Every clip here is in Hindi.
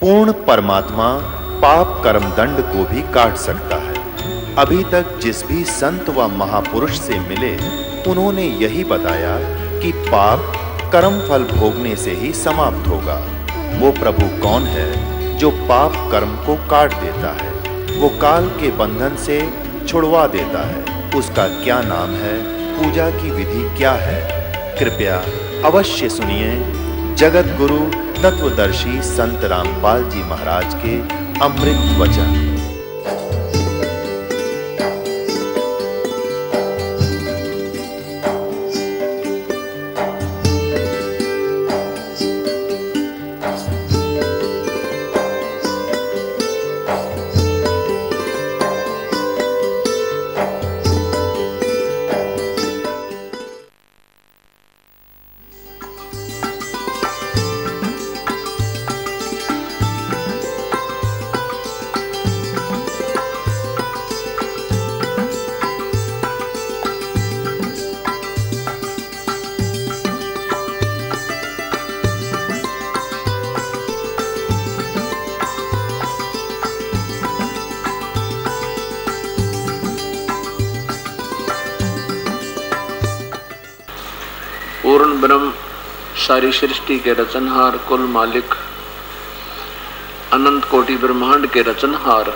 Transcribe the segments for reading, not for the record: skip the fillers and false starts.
पूर्ण परमात्मा पाप कर्म दंड को भी काट सकता है। अभी तक जिस भी संत व महापुरुष से मिले, उन्होंने यही बताया कि पाप कर्म फल भोगने से ही समाप्त होगा। वो प्रभु कौन है जो पाप कर्म को काट देता है, वो काल के बंधन से छुड़वा देता है। उसका क्या नाम है, पूजा की विधि क्या है? कृपया अवश्य सुनिए जगत गुरु तत्वदर्शी संत रामपाल जी महाराज के अमृत वचन। पूर्ण ब्रह्म, सारी सृष्टि के रचनहार, कुल मालिक, अनंत कोटि ब्रह्मांड के रचनहार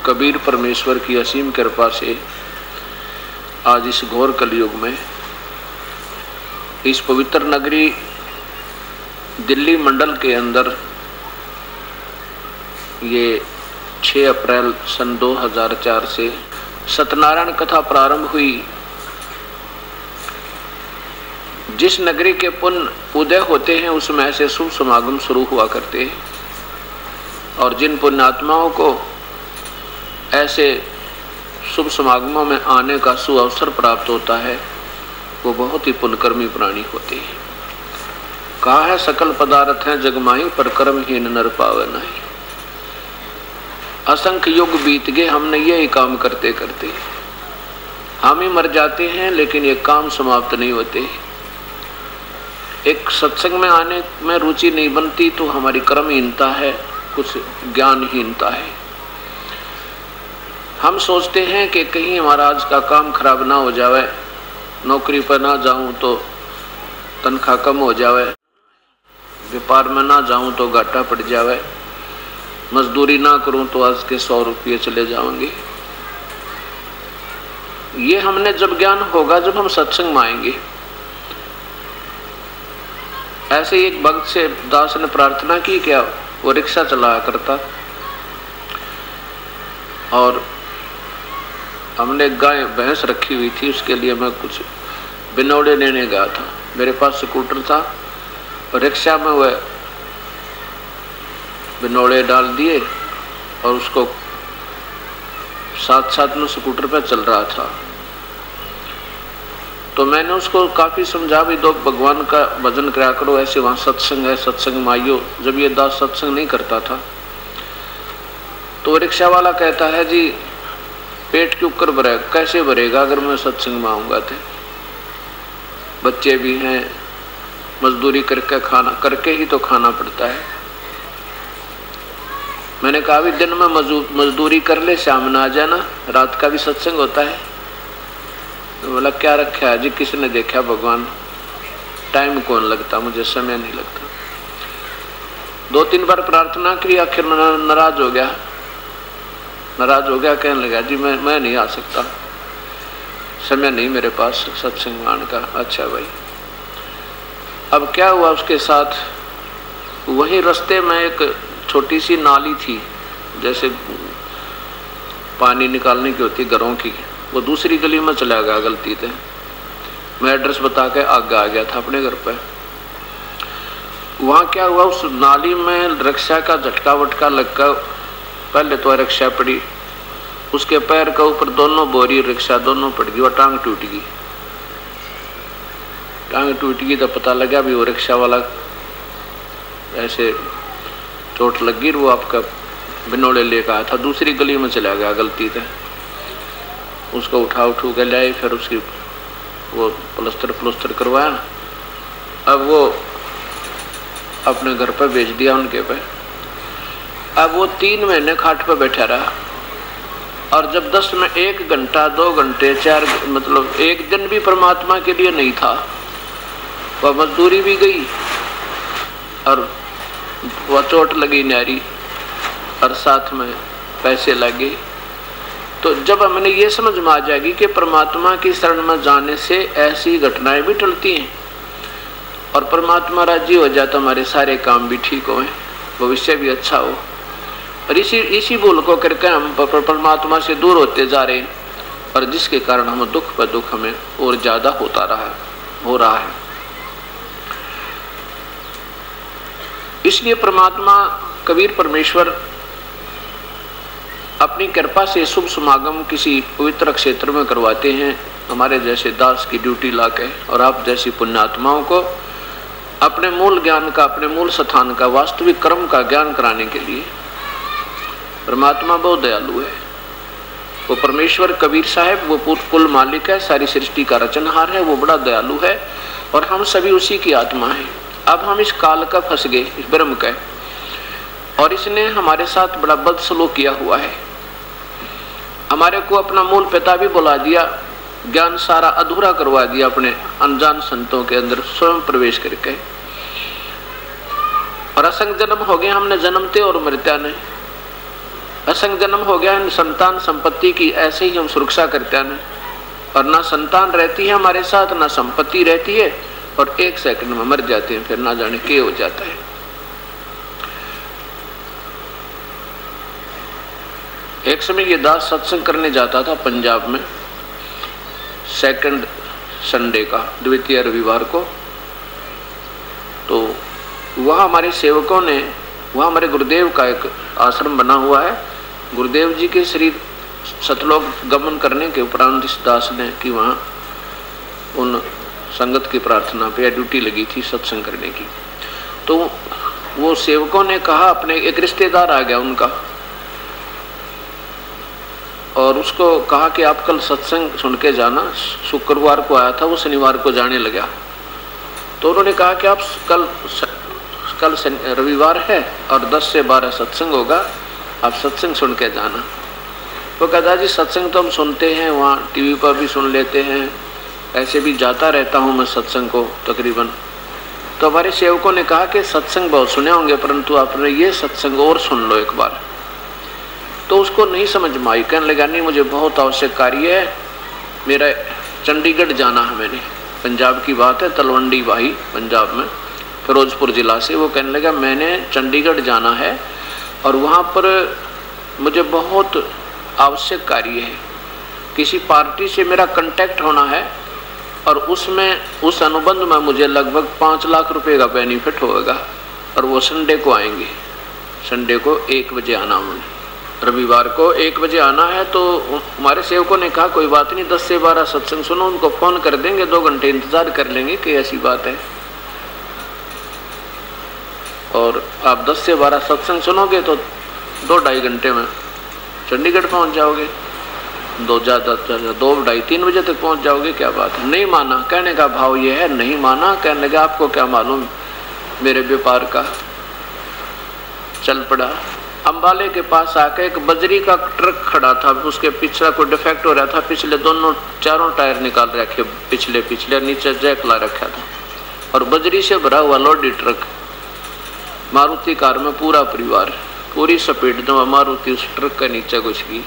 कबीर परमेश्वर की असीम कृपा से आज इस घोर कलयुग में इस पवित्र नगरी दिल्ली मंडल के अंदर ये 6 अप्रैल सन 2004 से सत्यनारायण कथा प्रारंभ हुई। जिस नगरी के पुण्य उदय होते हैं उसमें ऐसे शुभ समागम शुरू हुआ करते हैं, और जिन पुण्यात्माओं को ऐसे शुभ समागमों में आने का सुअवसर प्राप्त होता है वो बहुत ही पुण्यकर्मी प्राणी होते हैं। कहा है सकल पदार्थ हैं जगमाही, पर कर्महीन नर पावे नहीं। असंख्य युग बीत गए, हमने यही काम करते करते हम ही मर जाते हैं, लेकिन ये काम समाप्त नहीं होते। एक सत्संग में आने में रुचि नहीं बनती तो हमारी कर्महीनता है, कुछ ज्ञानहीनता है। हम सोचते हैं कि कहीं हमारा आज का काम खराब ना हो जावे, नौकरी पर ना जाऊं तो तनख्वाह कम हो जावे, व्यापार में ना जाऊं तो घाटा पड़ जावे, मजदूरी ना करूं तो आज के 100 रुपये चले जाएंगे। ये हमने जब ज्ञान होगा जब हम सत्संग में आएंगे। ऐसे ही एक भक्त से दास ने प्रार्थना की, क्या वो रिक्शा चलाया करता और हमने गाय भैंस रखी हुई थी, उसके लिए मैं कुछ बिनौड़े लेने गया था। मेरे पास स्कूटर था और रिक्शा में वह बिनौड़े डाल दिए और उसको साथ साथ में स्कूटर पर चल रहा था। तो मैंने उसको काफ़ी समझा भी, दो भगवान का भजन करा करो, ऐसे वहाँ सत्संग है, सत्संग में आइयो। जब ये दास सत्संग नहीं करता था तो रिक्शा वाला कहता है जी पेट क्यों कर भरे, कैसे भरेगा अगर मैं सत्संग में आऊँगा तो, बच्चे भी हैं, मजदूरी करके खाना करके ही तो खाना पड़ता है। मैंने कहा भी दिन में मजदूरी कर ले, शाम में आ जाना, रात का भी सत्संग होता है। तो बोला क्या रखा है जी, किसने देखा भगवान, टाइम कौन लगता, मुझे समय नहीं लगता। 2-3 बार प्रार्थना की, आखिर में नाराज हो गया, कहने लगा जी मैं नहीं आ सकता, समय नहीं मेरे पास सत्संग आने का। अच्छा भाई, अब क्या हुआ उसके साथ, वही रास्ते में एक छोटी सी नाली थी, जैसे पानी निकालने की होती घरों की, वो दूसरी गली में चला गया गलती से। मैं एड्रेस बता के आगे आ गया था अपने घर पे। वहाँ क्या हुआ, उस नाली में रिक्शा का झटका वटका लगकर पहले तो रिक्शा पड़ी, उसके पैर के ऊपर दोनों बोरी रिक्शा दोनों पड़ गई और टांग टूट गई। टांग टूट गई तो पता लगा भी वो रिक्शा वाला ऐसे चोट लगी, वो आपका बिनौले लेकर आया था, दूसरी गली में चला गया गलती से। उसको उठू के लाए, फिर उसकी वो प्लस्तर करवाया। अब वो अपने घर पर भेज दिया उनके पे। अब वो 3 महीने खाट पर बैठा रहा, और जब 10 में 1 घंटा 2 घंटे 4 मतलब 1 दिन भी परमात्मा के लिए नहीं था, वह मजदूरी भी गई और वह चोट लगी न्यारी और साथ में पैसे लगे। तो जब हमें ये समझ में आ जाएगी कि परमात्मा की शरण में जाने से ऐसी घटनाएं भी टलती हैं और परमात्मा राजी हो जाए तो हमारे सारे काम भी ठीक हों, भविष्य भी अच्छा हो। और इसी भूल को करके हम परमात्मा से दूर होते जा रहे हैं और जिसके कारण हम दुख पर दुख हमें और ज्यादा हो रहा है। इसलिए परमात्मा कबीर परमेश्वर अपनी कृपा से शुभ समागम किसी पवित्र क्षेत्र में करवाते हैं, हमारे जैसे दास की ड्यूटी लाके, और आप जैसी पुण्यात्माओं को अपने मूल ज्ञान का, अपने मूल स्थान का, वास्तविक कर्म का ज्ञान कराने के लिए। परमात्मा बहुत दयालु है। वो परमेश्वर कबीर साहब वो कुल मालिक है, सारी सृष्टि का रचनहार है, वो बड़ा दयालु है और हम सभी उसी की आत्मा है। अब हम इस काल का फंस गए, इस ब्रह्म का, और इसने हमारे साथ बड़ा बदसलूक किया हुआ है। हमारे को अपना मूल पिता भी बुला दिया, ज्ञान सारा अधूरा करवा दिया अपने अनजान संतों के अंदर स्वयं प्रवेश करके, और असंग जन्म हो गया हमने जन्मते और मरत्या ने, असंग जन्म हो गया संतान संपत्ति की ऐसे ही हम सुरक्षा करते हैं, और ना संतान रहती है हमारे साथ, ना संपत्ति रहती है, और 1 सेकंड में मर जाते हैं, फिर ना जाने क्या हो जाता है। एक समय ये दास सत्संग करने जाता था पंजाब में, 2nd संडे का, द्वितीय रविवार को। तो वहाँ हमारे सेवकों ने, वहाँ हमारे गुरुदेव का एक आश्रम बना हुआ है। गुरुदेव जी के शरीर सतलोक गमन करने के उपरांत इस दास ने कि वहाँ उन संगत की प्रार्थना पे ड्यूटी लगी थी सत्संग करने की। तो वो सेवकों ने कहा, अपने एक रिश्तेदार आ गया उनका, और उसको कहा कि आप कल सत्संग सुन के जाना। शुक्रवार को आया था, वो शनिवार को जाने लगा। तो उन्होंने कहा कि आप कल रविवार है और 10 से 12 सत्संग होगा, आप सत्संग सुन के जाना। वो कहता जी सत्संग तो हम सुनते हैं, वहाँ टीवी पर भी सुन लेते हैं, ऐसे भी जाता रहता हूँ मैं सत्संग को तकरीबन। तो हमारे सेवकों ने कहा कि सत्संग बहुत सुने होंगे, परंतु आपने ये सत्संग और सुन लो एक बार। तो उसको नहीं समझ में आई, कहने लगा नहीं मुझे बहुत आवश्यक कार्य है, मेरा चंडीगढ़ जाना है। मैंने, पंजाब की बात है, तलवंडी भाई पंजाब में, फिरोजपुर जिला से। वो कहने लगा मैंने चंडीगढ़ जाना है और वहाँ पर मुझे बहुत आवश्यक कार्य है, किसी पार्टी से मेरा कांटेक्ट होना है, और उसमें उस अनुबंध में मुझे लगभग 5 लाख रुपए का बेनिफिट होगा, और वो संडे को आएंगे। संडे को 1 बजे आना, उन्हें रविवार को 1 बजे आना है। तो हमारे सेवकों ने कहा कोई बात नहीं, 10 से 12 सत्संग सुनो, उनको फोन कर देंगे, 2 घंटे इंतजार कर लेंगे कि ऐसी बात है, और आप 10 से 12 सत्संग सुनोगे तो 2-2.5 घंटे में चंडीगढ़ पहुंच जाओगे, 2-2.5-3 बजे तक पहुंच जाओगे, क्या बात है। नहीं माना, कहने का भाव ये है, नहीं माना। कहने लगा आपको क्या मालूम मेरे व्यापार का। चल पड़ा। अंबाले के पास आके एक बजरी का ट्रक खड़ा था, उसके पिछला कोई डिफेक्ट हो रहा था, पिछले 4 टायर निकाल रखे, पिछले नीचे जैक ला रखा था, और बजरी से भरा हुआ लोडी ट्रक, मारुति कार में पूरा परिवार, पूरी स्पीड में मारुति उस ट्रक के नीचे घुस गई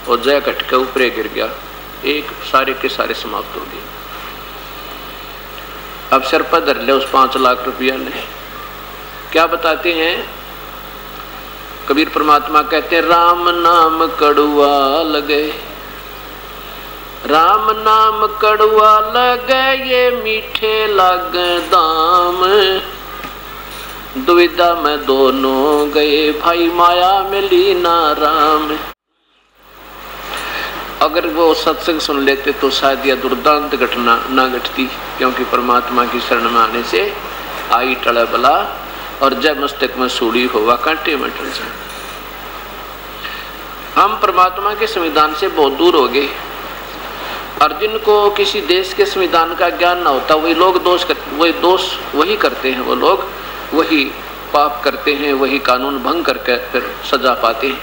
और जैक हटके ऊपर गिर गया, एक सारे के सारे समाप्त हो गए। अब सर पर धर ले उस 5 लाख रुपया ने। क्या बताते हैं कबीर परमात्मा, कहते हैं राम नाम कड़ुआ लगे, राम नाम कड़ुआ लगे, ये मीठे लगे दाम, दुविधा में दोनों गए, भाई माया मिली ना राम। अगर वो सत्संग सुन लेते तो शायद यह दुर्दांत घटना ना घटती, क्योंकि परमात्मा की शरण में आने से आई टड़ा बला और जय मस्तक में सूड़ी होगा कांटे में टल जाए। हम परमात्मा के संविधान से बहुत दूर हो गए, और जिनको किसी देश के संविधान का ज्ञान ना होता वही लोग दोष वही करते हैं, वो लोग वही पाप करते हैं वही कानून भंग करके फिर सजा पाते हैं।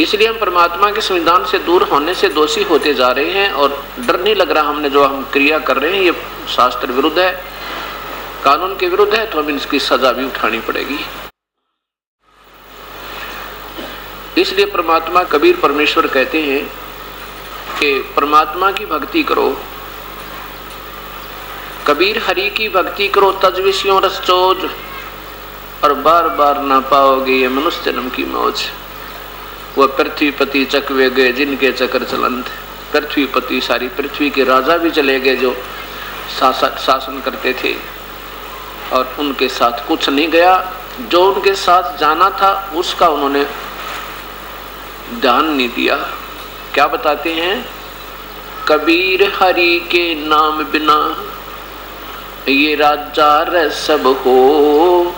इसलिए हम परमात्मा के संविधान से दूर होने से दोषी होते जा रहे हैं और डर नहीं लग रहा हमने जो हम क्रिया कर रहे हैं ये शास्त्र विरुद्ध है, कानून के विरुद्ध है, तो हमें इसकी सजा भी उठानी पड़ेगी। इसलिए परमात्मा कबीर परमेश्वर कहते हैं कि परमात्मा की भक्ति करो, कबीर हरि की भक्ति करो, तज विषयों रस चोज, और बार बार ना पाओगे ये मनुष्य जन्म की मौज। वह पृथ्वीपति चकवे गए जिनके चक्र चलंत, पृथ्वीपति सारी पृथ्वी के राजा भी चले गए जो शासन करते थे, और उनके साथ कुछ नहीं गया। जो उनके साथ जाना था उसका उन्होंने ध्यान नहीं दिया। क्या बताते हैं? कबीर हरि के नाम बिना ये राजा र सब हो,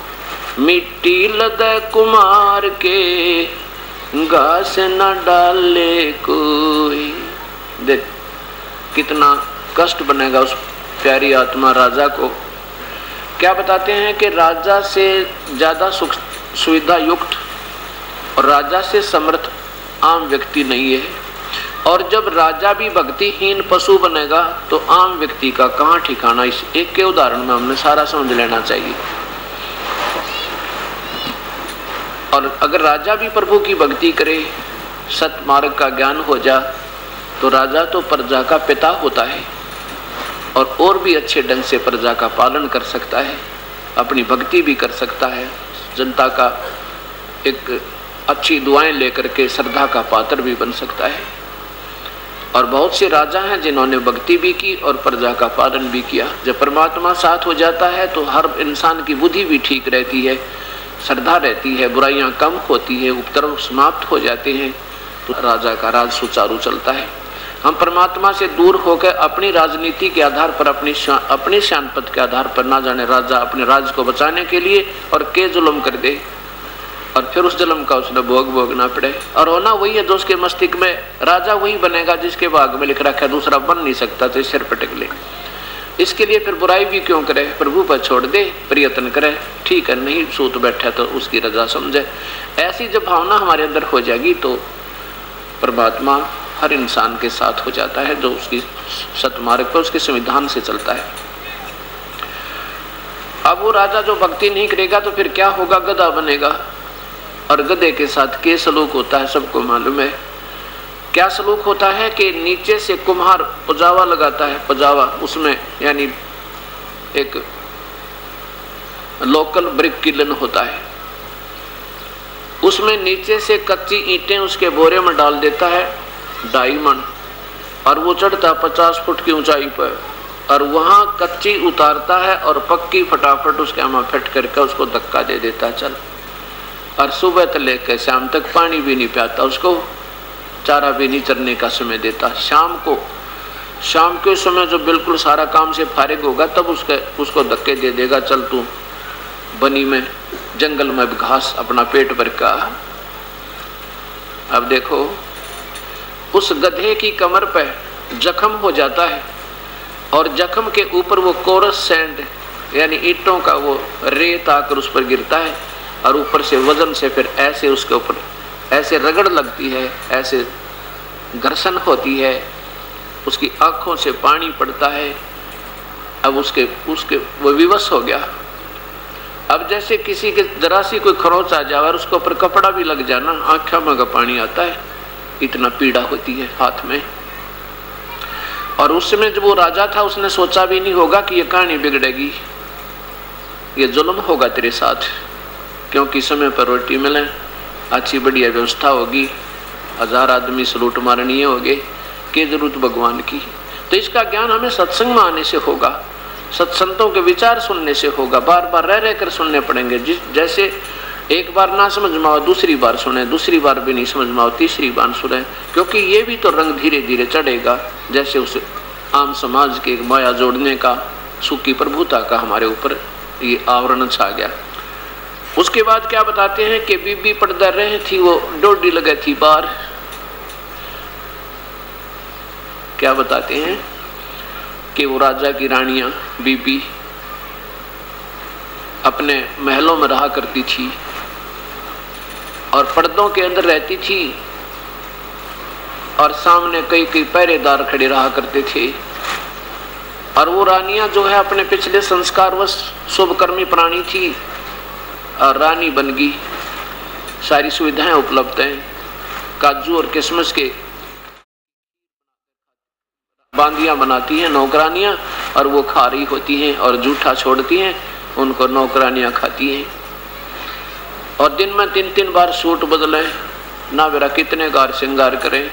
मिट्टी लगे कुमार के घास न डाले कोई। देख कितना कष्ट बनेगा उस प्यारी आत्मा राजा को। क्या बताते हैं कि राजा से ज्यादा सुख सुविधा युक्त और राजा से समर्थ आम व्यक्ति नहीं है, और जब राजा भी भक्तिहीन पशु बनेगा तो आम व्यक्ति का कहाँ ठिकाना। इस एक के उदाहरण में हमने सारा समझ लेना चाहिए। और अगर राजा भी प्रभु की भक्ति करे, सत मार्ग का ज्ञान हो जा, तो राजा तो प्रजा का पिता होता है और भी अच्छे ढंग से प्रजा का पालन कर सकता है, अपनी भक्ति भी कर सकता है, जनता का एक अच्छी दुआएं लेकर के श्रद्धा का पात्र भी बन सकता है। और बहुत से राजा हैं जिन्होंने भक्ति भी की और प्रजा का पालन भी किया। जब परमात्मा साथ हो जाता है तो हर इंसान की बुद्धि भी ठीक रहती है, श्रद्धा रहती है, बुराइयां कम होती है, उपद्रव समाप्त हो जाते हैं, तो राजा का राज सुचारू चलता है। हम परमात्मा से दूर होकर अपनी राजनीति के आधार पर, अपनी श्यानपत के आधार पर, ना जाने राजा अपने राज्य को बचाने के लिए और के जुल्म कर दे और फिर उस जुल्म का उसने भोग भोगना पड़े। और होना वही है जो उसके मस्तिष्क में, राजा वही बनेगा जिसके भाग में लिख रखा है, दूसरा बन नहीं सकता, तो सिर पटक ले। इसके लिए फिर बुराई भी क्यों करे, प्रभु पर छोड़ दे, प्रयत्न करे, ठीक है, नहीं सूत बैठा तो उसकी रजा समझे। ऐसी जब भावना हमारे अंदर हो जाएगी तो परमात्मा हर इंसान के साथ हो जाता है जो उसकी सतमार्ग पर उसके संविधान से चलता है। अब वो राजा जो भक्ति नहीं करेगा तो फिर क्या होगा? गधा बनेगा, और गधे के साथ क्या सलूक होता है सबको मालूम है। क्या सलूक होता है कि नीचे से कुम्हार पजावा लगाता है, पजावा उसमें यानी एक लोकल ब्रिक किलन होता है, उसमें नीचे से कच्ची ईंटें उसके बोरे में डाल देता है, 2.5 मन, और वो चढ़ता 50 फुट की ऊंचाई पर, और वहां कच्ची उतारता है और पक्की फटाफट उसके आमा फिट करके उसको धक्का दे देता है, चल। और सुबह से लेकर शाम तक पानी भी नहीं पियाता, उसको चारा भी नहीं चरने का समय देता। शाम के समय जो बिल्कुल सारा काम से फारिग होगा तब उसको धक्के दे देगा, चल तू बनी में जंगल में घास अपना पेट भर का। अब देखो उस गधे की कमर पे जख्म हो जाता है और जख्म के ऊपर वो कोरस सैंड यानी ईंटों का वो रेत आकर उस पर गिरता है, और ऊपर से वजन से फिर ऐसे उसके ऊपर ऐसे रगड़ लगती है, ऐसे घर्षण होती है, उसकी आंखों से पानी पड़ता है। अब उसके वो विवश हो गया। अब जैसे किसी के जरा सी कोई खरोच आ जाए और उसके ऊपर कपड़ा भी लग जाना, आंखों में का पानी आता है, इतना पीड़ा होती है हाथ में। और उस समय जब वो राजा था उसने सोचा भी नहीं होगा कि ये कहानी बिगड़ेगी, ये जुल्म होगा तेरे साथ, क्योंकि समय पर रोटी मिले, अच्छी बढ़िया व्यवस्था होगी, 1000 आदमी से लूट मारनी होगी, के जरूरत भगवान की। तो इसका ज्ञान हमें सत्संग में आने से होगा, सत्संतों के विचार सुनने से होगा, बार बार रह कर सुनने पड़ेंगे। जैसे एक बार ना समझ में आओ दूसरी बार सुने, दूसरी बार भी नहीं समझ में आओ तीसरी बार सुने, क्योंकि ये भी तो रंग धीरे धीरे चढ़ेगा। जैसे उस आम समाज के माया जोड़ने का, सुखी प्रभुता का हमारे ऊपर ये आवरण छा गया। उसके बाद क्या बताते हैं कि बीबी पर्दा रही थी, वो डोडी लगे थी बार। क्या बताते हैं कि वो राजा की रानियां बीबी अपने महलों में रहा करती थी और पर्दों के अंदर रहती थी और सामने कई कई पहरेदार खड़े रहा करते थे। और वो रानियां जो है अपने पिछले संस्कारवश शुभकर्मी प्राणी थी और रानी बन गई। सारी सुविधाएं उपलब्ध हैं, काजू और किशमिश के बांदियां बनाती हैं नौकरानियां और वो खा रही होती हैं और जूठा छोड़ती हैं, उनको नौकरानियां खाती हैं। और दिन में 3-3 बार सूट बदले, ना मेरा कितने गार श्रृंगार करें।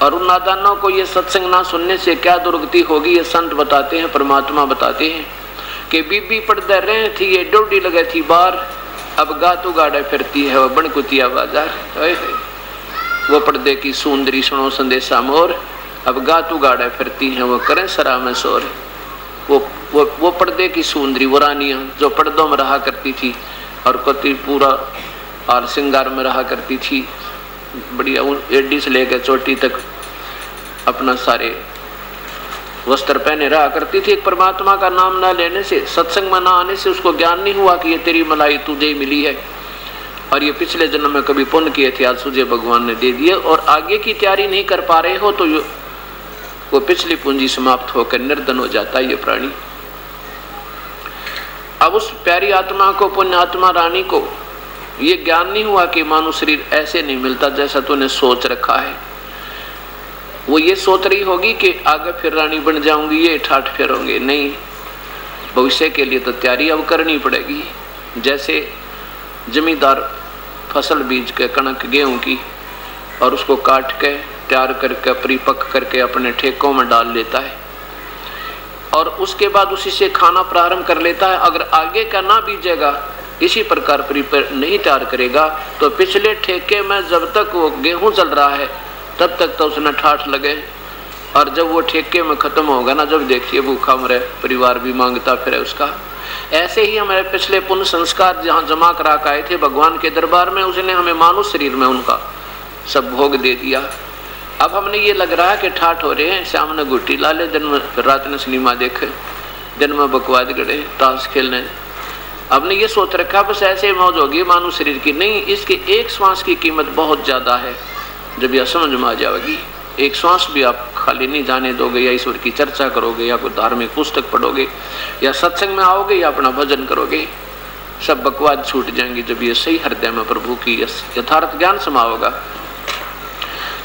और उन नादानों को ये सत्संग ना सुनने से क्या दुर्गति होगी, ये संत बताते हैं, परमात्मा बताते हैं कि बीबी पर्दे रहे थी, ये डोडी लगे थी बार, अब गातू गाड़े फिरती है वो बनकुतिया बाजार। वो पर्दे की सुंदरी सुनो संदेशा मोर, अब गातू गाड़े फिरती हैं वो करें सरा में शोर। वो पर्दे की सुंदरी वो रानियां जो पर्दों में रहा करती थी और कति पूरा और श्रृंगार में रहा करती थी, बढ़िया एडी से लेकर चोटी तक अपना सारे वस्त्र पहने रहा करती थी। परमात्मा का नाम ना लेने से, सत्संग में ना आने से उसको ज्ञान नहीं हुआ कि ये तेरी मलाई तुझे ही मिली है और ये पिछले जन्म में कभी पुण्य किए थे, आज तुझे भगवान ने दे दिए और आगे की तैयारी नहीं कर पा रहे हो तो वो पिछली पूंजी समाप्त होकर निर्धन हो जाता है ये प्राणी। अब उस प्यारी आत्मा को, पुण्य आत्मा रानी को ये ज्ञान नहीं हुआ कि मानव शरीर ऐसे नहीं मिलता जैसा तूने सोच रखा है। वो ये सोच रही होगी कि आगे फिर रानी बन जाऊंगी, ये ठाठ फेरोंगे, नहीं, भविष्य के लिए तो तैयारी अब करनी पड़ेगी। जैसे जमींदार फसल बीज के कणक गेहूं की और उसको काट के तैयार करके परिपक्व करके अपने ठेकों में डाल लेता है और उसके बाद उसी से खाना प्रारंभ कर लेता है। अगर आगे का ना बीजेगा, इसी प्रकार प्रिपेयर नहीं तैयार करेगा तो पिछले ठेके में जब तक वो गेहूं चल रहा है तब तक तो उसने ठाठ लगे और जब वो ठेके में खत्म होगा ना, जब देखिए भूखा मरे, परिवार भी मांगता फिरे उसका। ऐसे ही हमारे पिछले पुण्य संस्कार जहाँ जमा करा के आए थे भगवान के दरबार में, उसने हमें मानव शरीर में उनका सब भोग दे दिया। अब हमने ये लग रहा है कि ठाठ हो रहे हैं, शाम ने गुट्टी ला ले, दिन में रात ने सिनेमा देखे, दिन में बकवाद गड़े, ताश खेलने। हमने ये सोच रखा बस ऐसे मौज होगी मानव शरीर की, नहीं, इसके एक श्वास की कीमत बहुत ज़्यादा है। जब यह समझ में आ जाएगी, एक श्वास भी आप खाली नहीं जाने दोगे, या ईश्वर की चर्चा करोगे, या कोई धार्मिक पुस्तक पढ़ोगे, या सत्संग में आओगे, या अपना भजन करोगे, सब बकवाद छूट जाएंगी। जब ये सही हृदय में प्रभु की यथार्थ ज्ञान समा होगा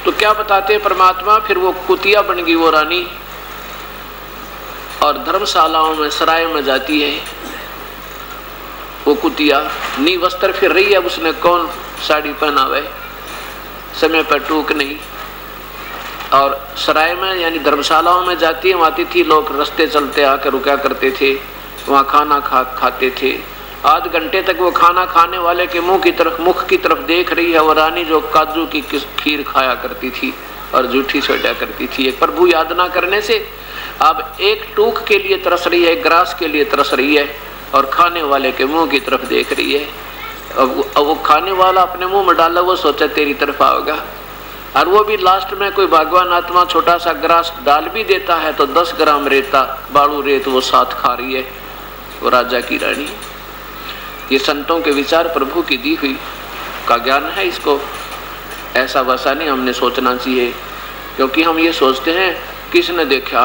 तो क्या बताते परमात्मा, फिर वो कुतिया बन गई वो रानी और धर्मशालाओं में सराय में जाती है वो कुतिया, नी वस्त्र फिर रही है, उसने कौन साड़ी पहनावे, समय पर टूक नहीं। और सराय में यानी धर्मशालाओं में जाती है, वहाँ अतिथि लोग रास्ते चलते आकर रुका करते थे, वहाँ खाना खाते थे। आध घंटे तक वो खाना खाने वाले के मुख की तरफ देख रही है वो रानी जो काजू की खीर खाया करती थी और जूठी सोटा करती थी। एक प्रभु याद ना करने से अब एक टूक के लिए तरस रही है, एक ग्रास के लिए तरस रही है और खाने वाले के मुंह की तरफ देख रही है। अब वो खाने वाला अपने मुंह में डाला, वो सोचा तेरी तरफ आओगा, और वो भी लास्ट में कोई भगवान आत्मा छोटा सा ग्रास डाल भी देता है तो 10 ग्राम रेता बालू रेत वो साथ खा रही है वो राजा की रानी। ये संतों के विचार प्रभु की दी हुई का ज्ञान है, इसको ऐसा वैसा नहीं हमने सोचना चाहिए, क्योंकि हम ये सोचते हैं किसने देखा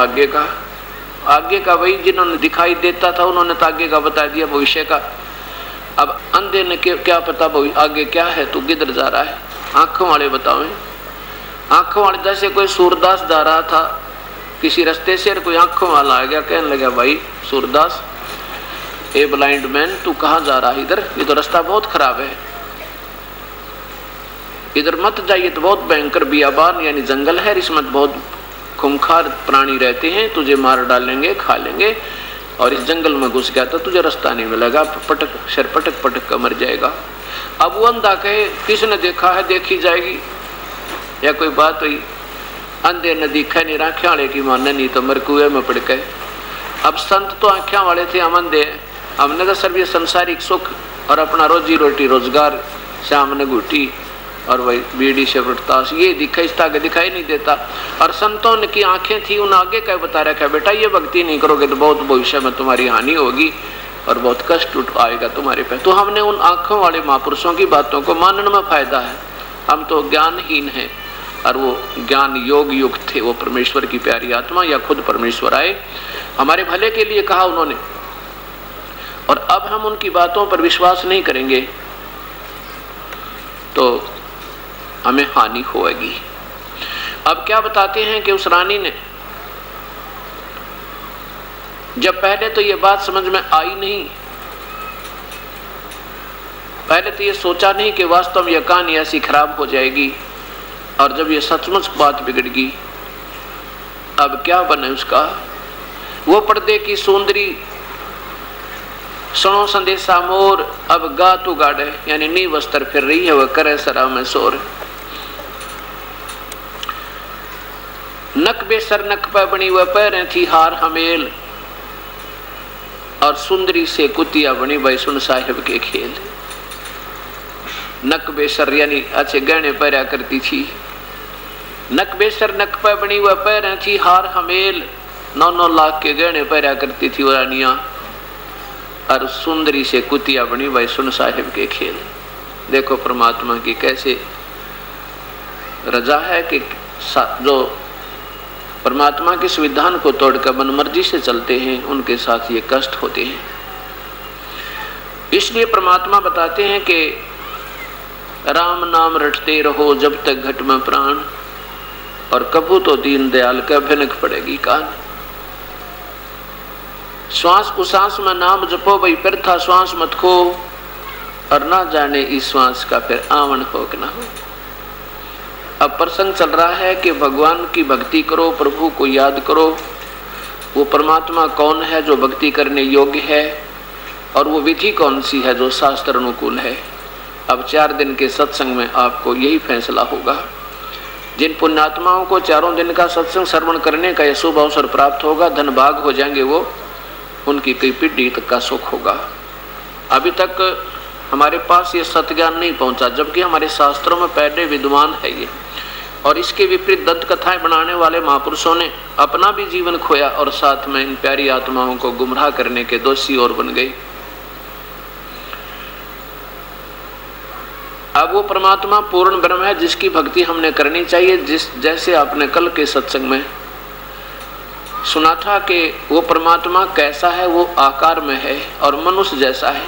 आगे का वही जिन्होंने दिखाई देता था उन्होंने तो आगे का बता दिया भविष्य का। अब अंधे ने क्या पता आगे क्या है, तू किधर जा रहा है, आंखों वाले बताओ। आंखों वाले जैसे कोई सूरदास जा रहा था किसी रास्ते से और कोई आंखों वाला आ गया, कहने लगा भाई सूरदास, ए ब्लाइंड मैन, तू कहाँ जा रहा है, इधर, ये तो रास्ता बहुत खराब है, इधर मत जाइए, तो बहुत भयंकर बियाबान यानी जंगल है, इसमें बहुत खूंखार प्राणी रहते हैं, तुझे मार डालेंगे, खा लेंगे, और इस जंगल में घुस गया तो तुझे रास्ता नहीं मिलेगा, पटक कर मर जाएगा। अब वो अंधा कहे किसने देखा है, देखी जाएगी, या कोई बात हुई, अंधे ने दिखा नहीं, आँखें वाले की मानने नहीं तो मर कुएं में पड़ गए। अब संत तो आँखें वाले थे, हम अंधे, हमने तो सिर्फ ये संसारिक सुख और अपना रोजी रोटी रोजगार से हमने घुटी और वही बीड़ी से ताश ये दिखाई नहीं देता। और संतों ने की आंखें थी, उन आगे क्या बता रखा है, बेटा ये भक्ति नहीं करोगे तो बहुत भविष्य में तुम्हारी हानि होगी, और बहुत कष्ट आएगा तुम्हारे पे। तो हमने उन आंखों वाले महापुरुषों की बातों को मानने में फायदा है। हम तो ज्ञानहीन हैं और वो ज्ञान योग युक्त थे, वो परमेश्वर की प्यारी आत्मा या खुद परमेश्वर आए, हमारे भले के लिए कहा उन्होंने। और अब हम उनकी बातों पर विश्वास नहीं करेंगे तो हमें हानि होगी। अब क्या बताते हैं कि उस रानी ने जब पहले तो ये बात समझ में आई नहीं, पहले तो ये सोचा नहीं कि वास्तव में यह कहानी ऐसी खराब हो जाएगी, और जब ये सचमुच बात बिगड़ गई अब क्या बने उसका। वो पर्दे की सुंदरी सुनो संदेशा मोर, अब गा तू गाड़े, यानी नी वस्त्र फिर रही है वह करे सरा में शोर। नक बेसर नक पे बनी वह पैरें थी हार हमेल, और सुंदरी से कुतिया बनी भाई सुन साहिब के खेल। नक बेसर यानी अच्छे गहने पहरा करती थी। नक बेसर नक पे बनी वह पैरें थी हार हमेल, 9-9 लाख के गहने पहरा करती थी वो रानियां, और सुंदरी से कुतिया बनी भाई सुन साहिब के खेल। देखो परमात्मा की कैसे रजा है कि जो परमात्मा के संविधान को तोड़कर मनमर्जी से चलते हैं उनके साथ ये कष्ट होते हैं। इसलिए परमात्मा बताते हैं कि राम नाम रटते रहो जब तक घट में प्राण, और कभू तो दीन दयाल का भनक पड़ेगी कान। श्वास उश्वास में नाम जपो भाई फिर था श्वास मत खो, और ना जाने इस श्वास का फिर आवन हो कि ना हो। अब प्रसंग चल रहा है कि भगवान की भक्ति करो, प्रभु को याद करो। वो परमात्मा कौन है जो भक्ति करने योग्य है, और वो विधि कौन सी है जो शास्त्र अनुकूल है। अब 4 दिन के सत्संग में आपको यही फैसला होगा। जिन पुण्यात्माओं को 4 दिन का सत्संग श्रवण करने का यह शुभ अवसर प्राप्त होगा, धन भाग हो जाएंगे वो, उनकी कई पीढ़ी तक का सुख होगा। अभी तक हमारे पास ये सत्ज्ञान नहीं पहुंचा, जबकि हमारे शास्त्रों में पहले विद्वान है ये, और इसके विपरीत दंत कथाएं बनाने वाले महापुरुषों ने अपना भी जीवन खोया और साथ में इन प्यारी आत्माओं को गुमराह करने के दोषी और बन गए। अब वो परमात्मा पूर्ण ब्रह्म है जिसकी भक्ति हमने करनी चाहिए। जैसे आपने कल के सत्संग में सुना था कि वो परमात्मा कैसा है, वो आकार में है और मनुष्य जैसा है,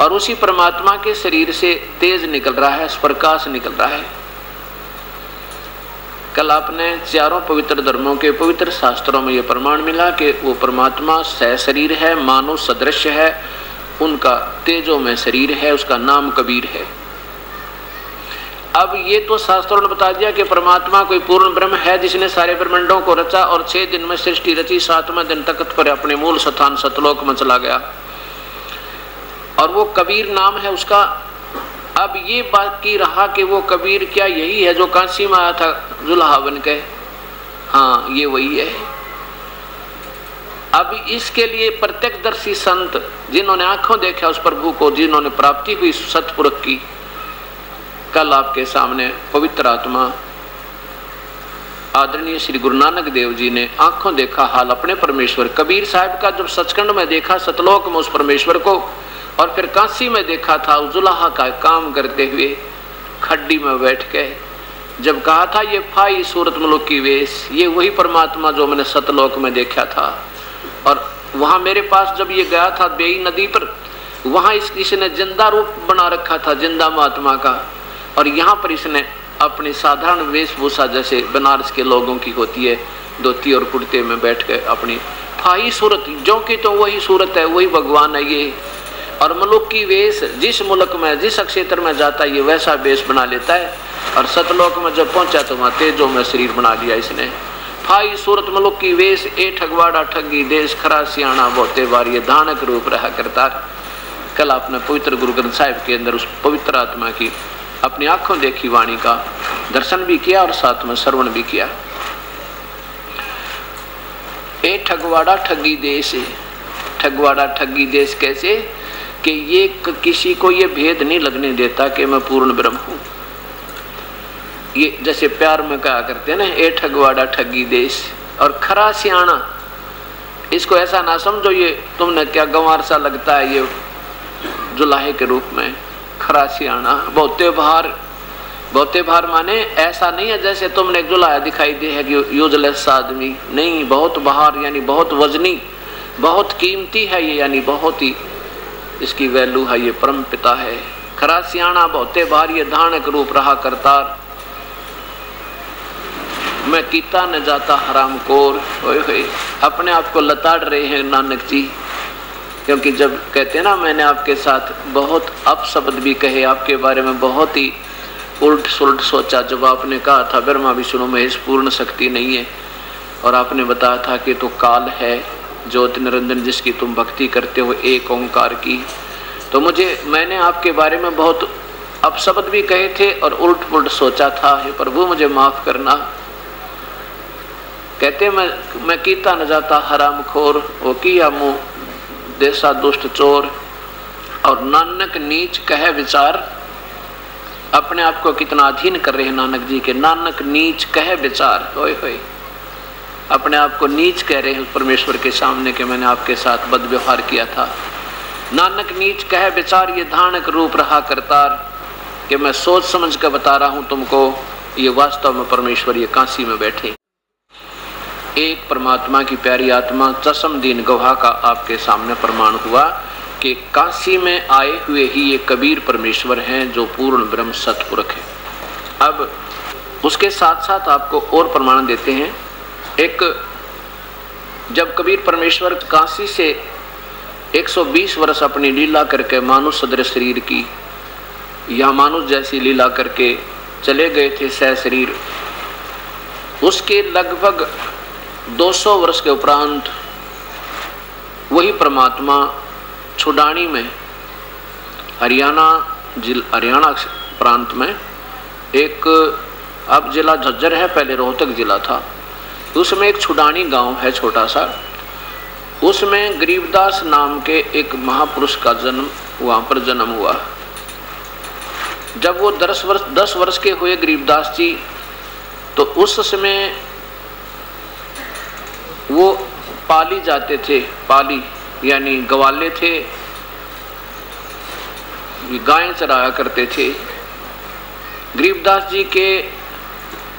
और उसी परमात्मा के शरीर से तेज निकल रहा है, प्रकाश निकल रहा है। कल आपने 4 पवित्र धर्मों के पवित्र शास्त्रों में ये प्रमाण मिला कि वो परमात्मा सहशरीर है, मानव सदृश है, उनका तेजो में शरीर है, उसका नाम कबीर है। अब ये तो शास्त्रों ने बता दिया कि परमात्मा कोई पूर्ण ब्रह्म है जिसने सारे ब्रह्मांडों को रचा और 6 दिन में सृष्टि रची, 7वें दिन तख्त पर अपने मूल स्थान सतलोक में चला गया, और वो कबीर नाम है उसका। अब ये बाकी रहा कि वो कबीर क्या यही है जो काशी में आया था जुल्हा बन के? हाँ, ये वही है। अब इसके लिए प्रत्यक्षदर्शी संत जिन्होंने आंखों देखा उस प्रभु को, जिन्होंने प्राप्ति हुई सतपुरुष की, कल आपके सामने पवित्र आत्मा आदरणीय श्री गुरु नानक देव जी ने आंखों देखा हाल अपने परमेश्वर कबीर साहब का। जब सचखंड में देखा सतलोक में उस परमेश्वर को, और फिर काशी में देखा था उजुलाहा का काम करते हुए खड्डी में बैठ के, जब कहा था ये फाई सूरत मलुक की वेश, ये वही परमात्मा जो मैंने सतलोक में देखा था। और वहां मेरे पास जब ये गया था बेई नदी पर, वहां इसने जिंदा रूप बना रखा था, जिंदा महात्मा का, और यहाँ पर इसने अपनी साधारण वेशभूषा जैसे बनारस के लोगों की होती है, धोती और कुर्ते में बैठ के अपनी फाई सूरत, जो कि तो वही सूरत है, वही भगवान है ये। और मलुक की वेश, जिस मुल्क में जिस क्षेत्र में जाता है ये वैसा वेश बना लेता है, और सतलोक में जब पहुंचा तो वहां तेजों में शरीर बना लिया इसने। फाई सूरत मलुक की वेश, ए ठगवाड़ा ठगी देश, खरा सियाणा बोते वारिये, धानक रूप रहा करतार। कल आपने पवित्र गुरु ग्रंथ साहिब के अंदर उस पवित्र आत्मा की अपनी आंखों देखी वाणी का दर्शन भी किया और साथ में श्रवण भी किया। ए ठगवाड़ा ठगी देश, ठगवाड़ा ठगी देश कैसे कि ये किसी को ये भेद नहीं लगने देता कि मैं पूर्ण ब्रह्म हूं। ये जैसे प्यार में कहा करते हैं ना, ए ठगवाड़ा ठगी देश। और खरा सियाणा, इसको ऐसा ना समझो ये तुमने क्या गंवार सा लगता है ये जुलाहे के रूप में, खरा सियाना, बहुते भार माने ऐसा नहीं है जैसे तुमने एक जुलाहा दिखाई दे है कि यूजलेस आदमी नहीं, बहुत बहार यानी बहुत वजनी, बहुत कीमती है ये, यानी बहुत ही इसकी वैल्यू है, ये परम पिता है। खरा सियाना बहुते भार ये धानक रूप रहा करतार, मैं कीता न जाता हराम कोर। अपने आप को लताड़ रहे हैं नानक जी, क्योंकि जब कहते हैं ना मैंने आपके साथ बहुत अपशब्द भी कहे, आपके बारे में बहुत ही उल्ट सुलट सोचा, जब आपने कहा था ब्रह्मा विष्णु महेश पूर्ण शक्ति नहीं है, और आपने बताया था कि तो काल है ज्योत निरंजन जिसकी तुम भक्ति करते हो एक ओंकार की, तो मैंने आपके बारे में बहुत अपशब्द भी कहे थे और उल्ट पुलट सोचा था। हे प्रभु मुझे माफ करना। कहते मैं कीता न जाता हराम खोर, वो किया मुँह देसा दुष्ट चोर, और नानक नीच कह विचार। अपने आप को कितना अधीन कर रहे हैं नानक जी के, नानक नीच कह विचार। होय होय, अपने आप को नीच कह रहे हैं परमेश्वर के सामने कि मैंने आपके साथ बदव्यवहार किया था। नानक नीच कह विचार ये धानक रूप रहा करतार, कि मैं सोच समझ कर बता रहा हूं तुमको, ये वास्तव में परमेश्वर ये काशी में बैठे एक परमात्मा की प्यारी आत्मा चशमदीन गवाह का आपके सामने प्रमाण हुआ कि काशी में आए हुए ही ये कबीर परमेश्वर हैं जो पूर्ण ब्रह्म सतपुरख है। अब उसके साथ साथ आपको और प्रमाण देते हैं। एक जब कबीर परमेश्वर काशी से 120 वर्ष अपनी लीला करके मानुष सदृश शरीर की या मानुष जैसी लीला करके चले गए थे सह शरीर, उसके लगभग 200 वर्ष के उपरांत वही परमात्मा छुडानी में हरियाणा प्रांत में एक, अब जिला झज्जर है, पहले रोहतक जिला था, उसमें एक छुडानी गांव है छोटा सा, उसमें गरीबदास नाम के एक महापुरुष का वहां पर जन्म हुआ। जब वो 10 वर्ष के हुए गरीबदास जी, तो उस समय वो पाली जाते थे, पाली यानी गवाले थे, गायें चराया करते थे। गरीबदास जी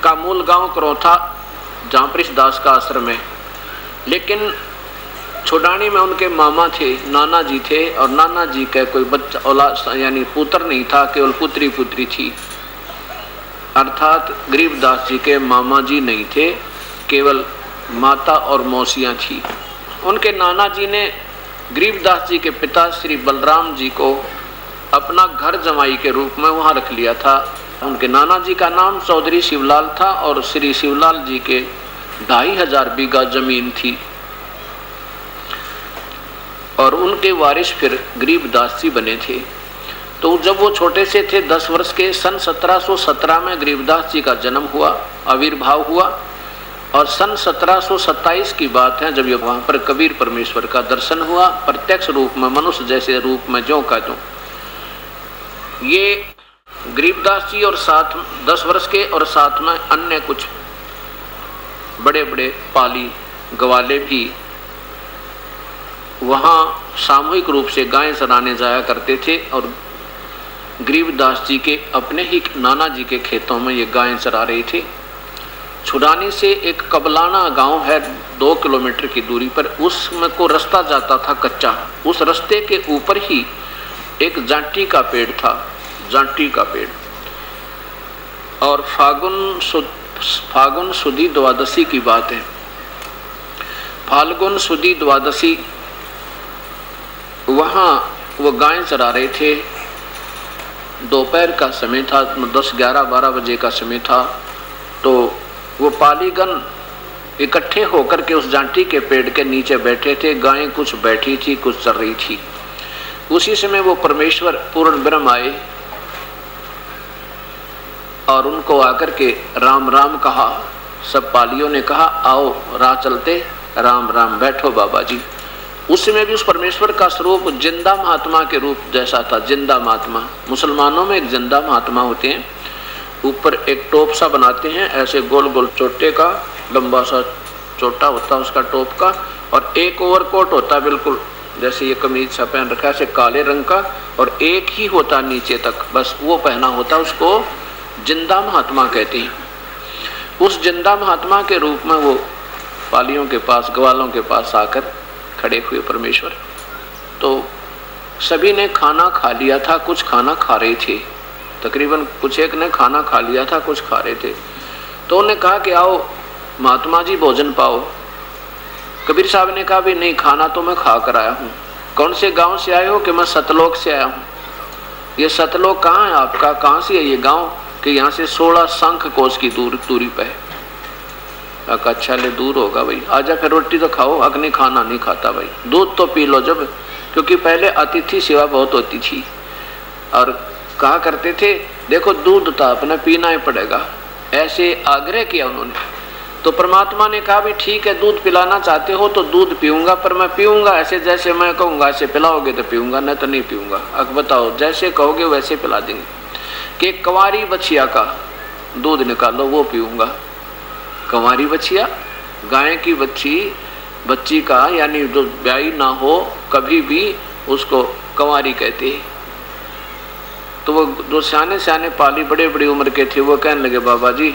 का मूल गांव करौथा जहाँ पर दास का आश्रम है, लेकिन छुडानी में उनके मामा थे, नाना जी थे, और नाना जी का कोई बच्चा औलाद यानी पुत्र नहीं था, केवल पुत्री थी, अर्थात गरीबदास जी के मामा जी नहीं थे, केवल माता और मौसियाँ थी। उनके नाना जी ने गरीबदास जी के पिता श्री बलराम जी को अपना घर जमाई के रूप में वहाँ रख लिया था। उनके नाना जी का नाम चौधरी शिवलाल था और श्री शिवलाल जी के 2500 बीघा जमीन थी, और उनके वारिस फिर गरीबदास जी बने थे। तो जब वो छोटे से थे 10 वर्ष के, सन 1717 में गरीबदास जी का जन्म हुआ, आविर्भाव हुआ, और सन 1727 की बात है जब ये वहाँ पर कबीर परमेश्वर का दर्शन हुआ प्रत्यक्ष रूप में, मनुष्य जैसे रूप में, ज्यों का त्यों। ये गरीबदास जी और साथ 10 वर्ष के और साथ में अन्य कुछ बड़े बड़े पाली गवाले भी वहाँ सामूहिक रूप से गायें चराने जाया करते थे, और गरीबदास जी के अपने ही नाना जी के खेतों में ये गायें चरा रहे थे। छुडानी से एक कबलाना गांव है 2 किलोमीटर की दूरी पर, उसमें को रास्ता जाता था कच्चा, उस रास्ते के ऊपर ही एक जांटी का पेड़ था, जांटी का पेड़, और फागुन सुदी द्वादशी की बात है, फाल्गुन सुदी द्वादशी वहाँ वो गायें चरा रहे थे। दोपहर का समय था, 10, 11, 12 बजे का समय था। तो वो पालीगण इकट्ठे होकर के उस जांटी के पेड़ के नीचे बैठे थे, गायें कुछ बैठी थी, कुछ चर रही थी। उसी समय वो परमेश्वर पूर्ण ब्रह्म आए और उनको आकर के राम राम कहा। सब पालियों ने कहा आओ राह चलते, राम राम, बैठो बाबा जी। उस समय भी उस परमेश्वर का स्वरूप जिंदा महात्मा के रूप जैसा था। जिंदा महात्मा, मुसलमानों में एक जिंदा महात्मा होते हैं, ऊपर एक टोप सा बनाते हैं, ऐसे गोल गोल चोटे का, लंबा सा चोटा होता है उसका टोप का, और एक ओवरकोट होता बिल्कुल जैसे ये कमीज सा पहन रखा है, ऐसे काले रंग का, और एक ही होता नीचे तक, बस वो पहना होता, उसको जिंदा महात्मा कहते हैं। उस जिंदा महात्मा के रूप में वो पालियों के पास, ग्वालों के पास आकर खड़े हुए परमेश्वर। तो सभी ने खाना खा लिया था, कुछ खाना खा रहे थे, तकरीबन कुछ एक ने खाना खा लिया था, कुछ खा रहे थे। तो उन्होंने कहा कि आओ महात्मा जी भोजन पाओ। कबीर साहब ने कहा भी नहीं, खाना तो मैं खा कर आया हूँ। कौन से गांव से आए हो? कि मैं सतलोक से आया हूँ। ये सतलोक कहाँ है आपका? कहाँ से है ये गांव? कि यहाँ से 16 शंख कोस की दूरी पे है। अच्छा ले दूर होगा भाई, आजा फिर रोटी तो खाओ। अग्नि खाना नहीं खाता भाई, दूध तो पी लो जब, क्योंकि पहले अतिथि सेवा बहुत होती थी और कहा करते थे देखो दूध तो अपने पीना ही पड़ेगा, ऐसे आग्रह किया उन्होंने। तो परमात्मा ने कहा भी ठीक है, दूध पिलाना चाहते हो तो दूध पीऊंगा, पर मैं पीऊंगा ऐसे जैसे मैं कहूँगा, ऐसे पिलाओगे तो पीऊंगा, नहीं तो नहीं पीऊंगा। अब बताओ, जैसे कहोगे वैसे पिला देंगे। कि कंवारी बछिया का दूध निकालो, वो पीऊंगा। कंवारी बछिया, गाय की बच्ची का, यानी जो ब्याई ना हो कभी भी, उसको कंवारी कहते हैं। तो वो जो सियाने पाली बड़े बड़ी उम्र के थे, वो कहने लगे बाबा जी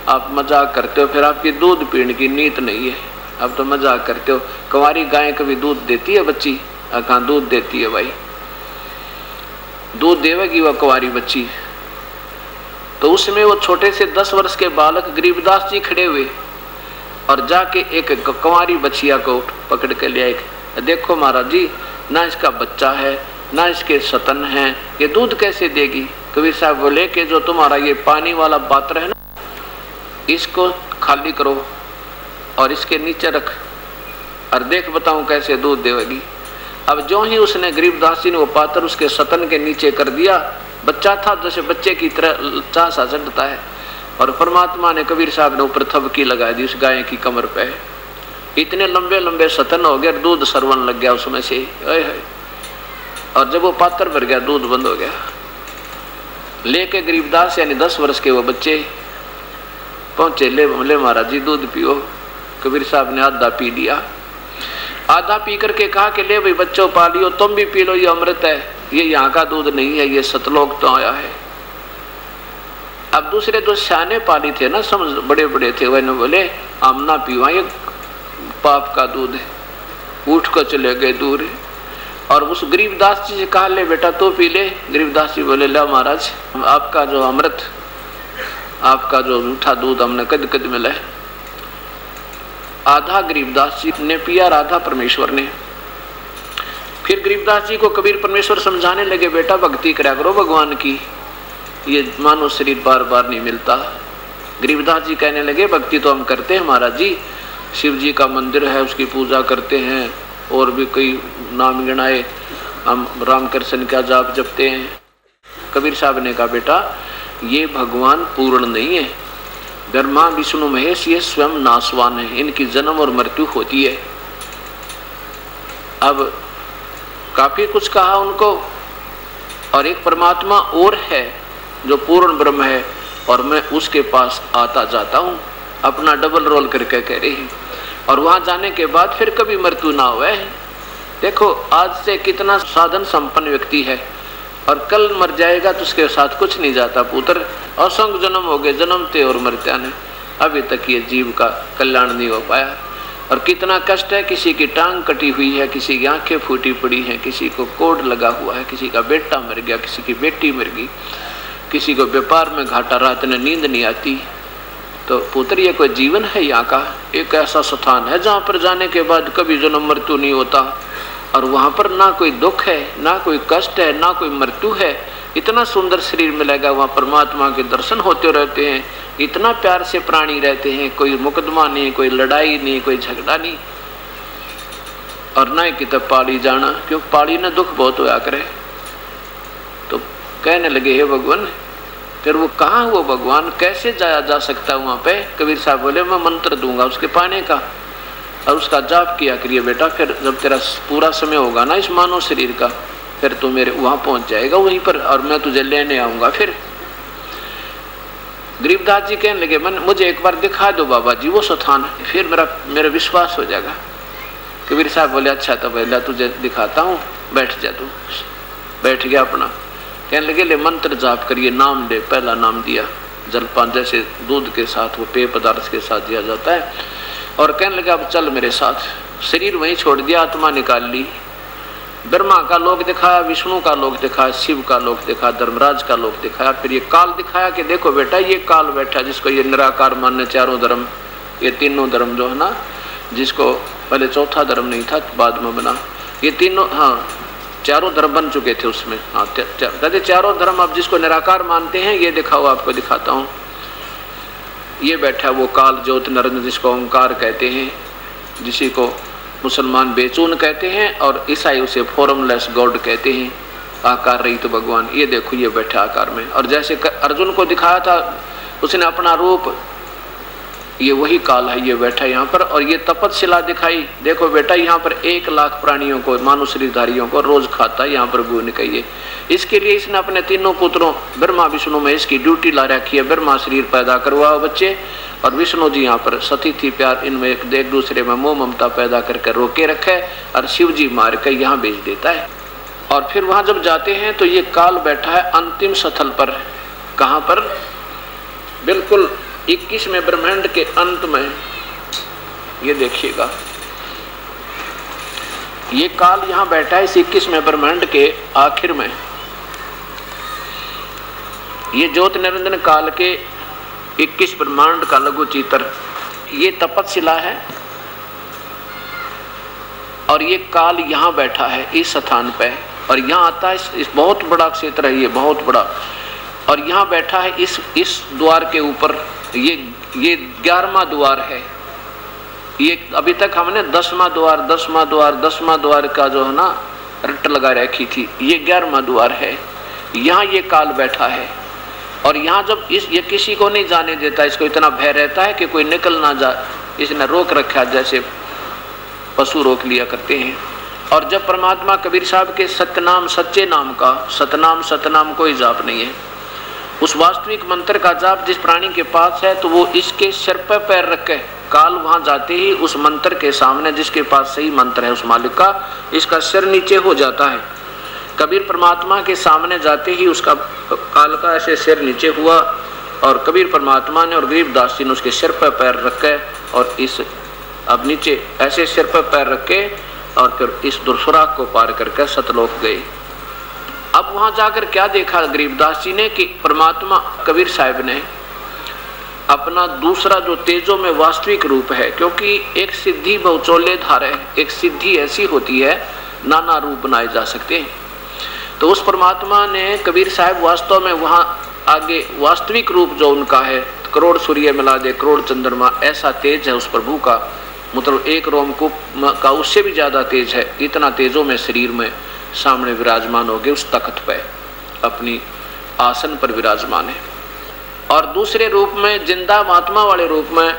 आप मजाक करते हो, फिर आपकी दूध पीने की नीयत नहीं है, अब तो मजाक करते हो। कंवारी गाय कभी दूध देती है बच्ची? कहाँ दूध देती है भाई, दूध देवेगी वह कंवारी बच्ची। तो उसमें वो छोटे से 10 वर्ष के बालक गरीबदास जी खड़े हुए और जाके एक कंवारी बच्चिया को पकड़ के ले आए। देखो महाराज जी, ना इसका बच्चा है ना इसके सतन है, ये दूध कैसे देगी? कबीर साहब बोले कि जो तुम्हारा ये पानी वाला पात्र है ना, इसको खाली करो और इसके नीचे रख और देख बताऊं कैसे दूध देवेगी। अब जो ही उसने गरीबदास जी ने वो पात्र उसके सतन के नीचे कर दिया, बच्चा था जैसे बच्चे की तरह चाह सा चढ़ता है, और परमात्मा ने कबीर साहब ने ऊपर थपकी लगा दी उस गाय की कमर पे। इतने लंबे लंबे सतन हो गए, दूध सरवन लग गया उसमें से, और जब वो पात्र भर गया दूध बंद हो गया। लेके गरीबदास यानी 10 वर्ष के वो बच्चे पहुंचे, ले बोले महाराज जी दूध पियो। कबीर साहब ने आधा पी लिया, आधा पी करके कहा कि ले भाई बच्चों पा लियो, तुम भी पी लो, ये अमृत है, ये यहाँ का दूध नहीं है, ये सतलोक तो आया है। अब दूसरे जो सियाने पाली थे ना, समझ बड़े बड़े थे, वह बोले हम ना पीवा, ये पाप का दूध है, उठ कर चले गए दूर। और उस गरीबदास जी से कहा ले बेटा तो पी ले। गरीबदास जी बोले ला महाराज, आपका जो अमृत, आपका जो मीठा दूध हमने कद कद मिला है। आधा गरीबदास जी ने पिया, आधा परमेश्वर ने। फिर गरीबदास जी को कबीर परमेश्वर समझाने लगे बेटा भक्ति करा करो भगवान की, ये मानव शरीर बार बार नहीं मिलता। गरीबदास जी कहने लगे भक्ति तो हम करते हैं महाराज जी, शिव जी का मंदिर है उसकी पूजा करते हैं, और भी कई नाम गिनाए, हम राम कृष्ण का जाप जपते हैं। कबीर साहब ने कहा बेटा ये भगवान पूर्ण नहीं है, ब्रह्मा विष्णु महेश ये स्वयं नाशवान है, इनकी जन्म और मृत्यु होती है। अब काफी कुछ कहा उनको, और एक परमात्मा और है जो पूर्ण ब्रह्म है, और मैं उसके पास आता जाता हूँ, अपना डबल रोल करके कह रही है, और वहां जाने के बाद फिर कभी मृत्यु ना हुए। देखो आज से कितना साधन संपन्न व्यक्ति है और कल मर जाएगा तो उसके साथ कुछ नहीं जाता पुत्र। असंख्य जन्म हो गए, जन्मते और मरते ने, अभी तक ये जीव का कल्याण नहीं हो पाया। और कितना कष्ट है, किसी की टांग कटी हुई है, किसी की आंखें फूटी पड़ी हैं, किसी को कोड लगा हुआ है, किसी का बेटा मर गया, किसी की बेटी मर गई, किसी को व्यापार में घाटा, रात में नींद नहीं आती। तो पुत्र ये कोई जीवन है? यहाँ का एक ऐसा स्थान है जहाँ पर जाने के बाद कभी जन्म मृत्यु नहीं होता, और वहाँ पर ना कोई दुख है, ना कोई कष्ट है, ना कोई मृत्यु है। इतना सुंदर शरीर मिलेगा, वहाँ परमात्मा के दर्शन होते रहते हैं, इतना प्यार से प्राणी रहते हैं, कोई मुकदमा नहीं, कोई लड़ाई नहीं, कोई झगड़ा नहीं। और ना ही किताब पाली जाना, क्योंकि पाली ने दुख बहुत होया करे। तो कहने लगे हे भगवान, फिर वो कहाँ वो भगवान, कैसे जाया जा सकता है वहाँ पे? कबीर साहब बोले मैं मंत्र दूंगा उसके पाने का, और उसका जाप किया करिए बेटा, फिर जब तेरा पूरा समय होगा ना इस मानव शरीर का, फिर तू मेरे वहाँ पहुँच जाएगा वहीं पर, और मैं तुझे लेने आऊँगा। फिर गरीबदास जी कहने लगे मुझे एक बार दिखा दो बाबा जी वो स्थान, फिर मेरा विश्वास हो जाएगा। कबीर साहब बोले अच्छा तो पहले तुझे दिखाता हूँ, बैठ जा। तू बैठ गया अपना, कहने लगे ले मंत्र जाप करिए, नाम ले। पहला नाम दिया, जलपान जैसे दूध के साथ वो पेय पदार्थ के साथ दिया जाता है, और कहने लगे अब चल मेरे साथ। शरीर वहीं छोड़ दिया, आत्मा निकाल ली। ब्रह्मा का लोक दिखाया, विष्णु का लोक दिखाया, शिव का लोक दिखाया, धर्मराज का लोक दिखाया, फिर ये काल दिखाया कि देखो बेटा ये काल बैठा, जिसको ये निराकार मानने चारों धर्म, ये तीनों धर्म जो है ना, जिसको पहले चौथा धर्म नहीं था बाद में बना, ये तीनों, हाँ चारों धर्म बन चुके थे उसमें। हाँ कहते चारों धर्म अब जिसको निराकार मानते हैं, ये दिखाओ आपको दिखाता हूँ। ये बैठा वो काल ज्योत नरेंद्र, जिसको ओंकार कहते हैं, जिसी को मुसलमान बेचून कहते हैं और ईसाई उसे फॉर्मलेस गॉड कहते हैं, आकार रहित तो भगवान। ये देखो ये बैठा आकार में, और जैसे अर्जुन को दिखाया था उसने अपना रूप, ये वही काल है, ये बैठा यहाँ पर। और ये तपतशिला दिखाई, देखो बेटा यहाँ पर 1 लाख प्राणियों को, मानव शरीरधारियों को रोज खाता है यहाँ पर गुण कहिए। इसके लिए इसने अपने तीनों पुत्रों ब्रह्मा विष्णु महेश की ड्यूटी ला रखी है। ब्रह्मा शरीर पैदा करवाओ बच्चे, और विष्णु जी यहाँ पर सती थी प्यार, इनमें एक दूसरे में मोह ममता पैदा करके रोके रखे, और शिव जी मार कर यहाँ भेज देता है। और फिर वहां जब जाते हैं तो ये काल बैठा है अंतिम स्थल पर। कहाँ पर? बिल्कुल 21वें ब्रह्मांड के अंत में। ये देखिएगा, ये काल यहां बैठा है इस 21वें ब्रह्मांड के आखिर में। ये ज्योत निरंजन काल के 21 ब्रह्मांड का लघु चित्र, ये तपतशिला है, और ये काल यहां बैठा है इस स्थान पे, और यहां आता है इस बहुत बड़ा क्षेत्र है, ये बहुत बड़ा, और यहां बैठा है इस द्वार के ऊपर। ये 11वां द्वार है। ये अभी तक हमने 10वां द्वार का जो है ना रट लगा रखी थी, ये 11वां द्वार है। यहाँ ये काल बैठा है, और यहाँ जब ये किसी को नहीं जाने देता, इसको इतना भय रहता है कि कोई निकल ना जाए, इसने रोक रखा जैसे पशु रोक लिया करते हैं। और जब परमात्मा कबीर साहब के सतनाम, सच्चे नाम का, सतनाम कोई जाप नहीं है, उस वास्तविक मंत्र का जाप जिस प्राणी के पास है, तो वो इसके सिर पर पैर रख के काल वहां जाते ही उस मंत्र के सामने, जिसके पास सही मंत्र है उस मालिक का, इसका सिर नीचे हो जाता है। कबीर परमात्मा के सामने जाते ही उसका काल का ऐसे सिर नीचे हुआ, और कबीर परमात्मा ने और गरीबदास जी ने उसके सिर पर पैर रख के, और इस अब नीचे ऐसे सिर पर पैर रख के, और फिर इस दुर्सुराग को पार करके सतलोक गए। अब वहां जाकर क्या देखा गरीबदास जी ने कि परमात्मा कबीर साहब ने अपना दूसरा जो तेजों में वास्तविक रूप है, क्योंकि एक सिद्धि बहुचोले धार है, एक सिद्धि ऐसी होती है नाना रूप बनाए जा सकते हैं। तो उस परमात्मा ने कबीर साहब वास्तव में वहां आगे वास्तविक रूप जो उनका है, करोड़ सूर्य मिला दे करोड़ चंद्रमा, ऐसा तेज है उस प्रभु का, मतलब एक रोमकूप का उससे भी ज्यादा तेज है। इतना तेजों में शरीर में सामने विराजमान हो गए, उस तख्त पे अपनी आसन पर विराजमान है। और दूसरे रूप में जिंदा महात्मा वाले रूप में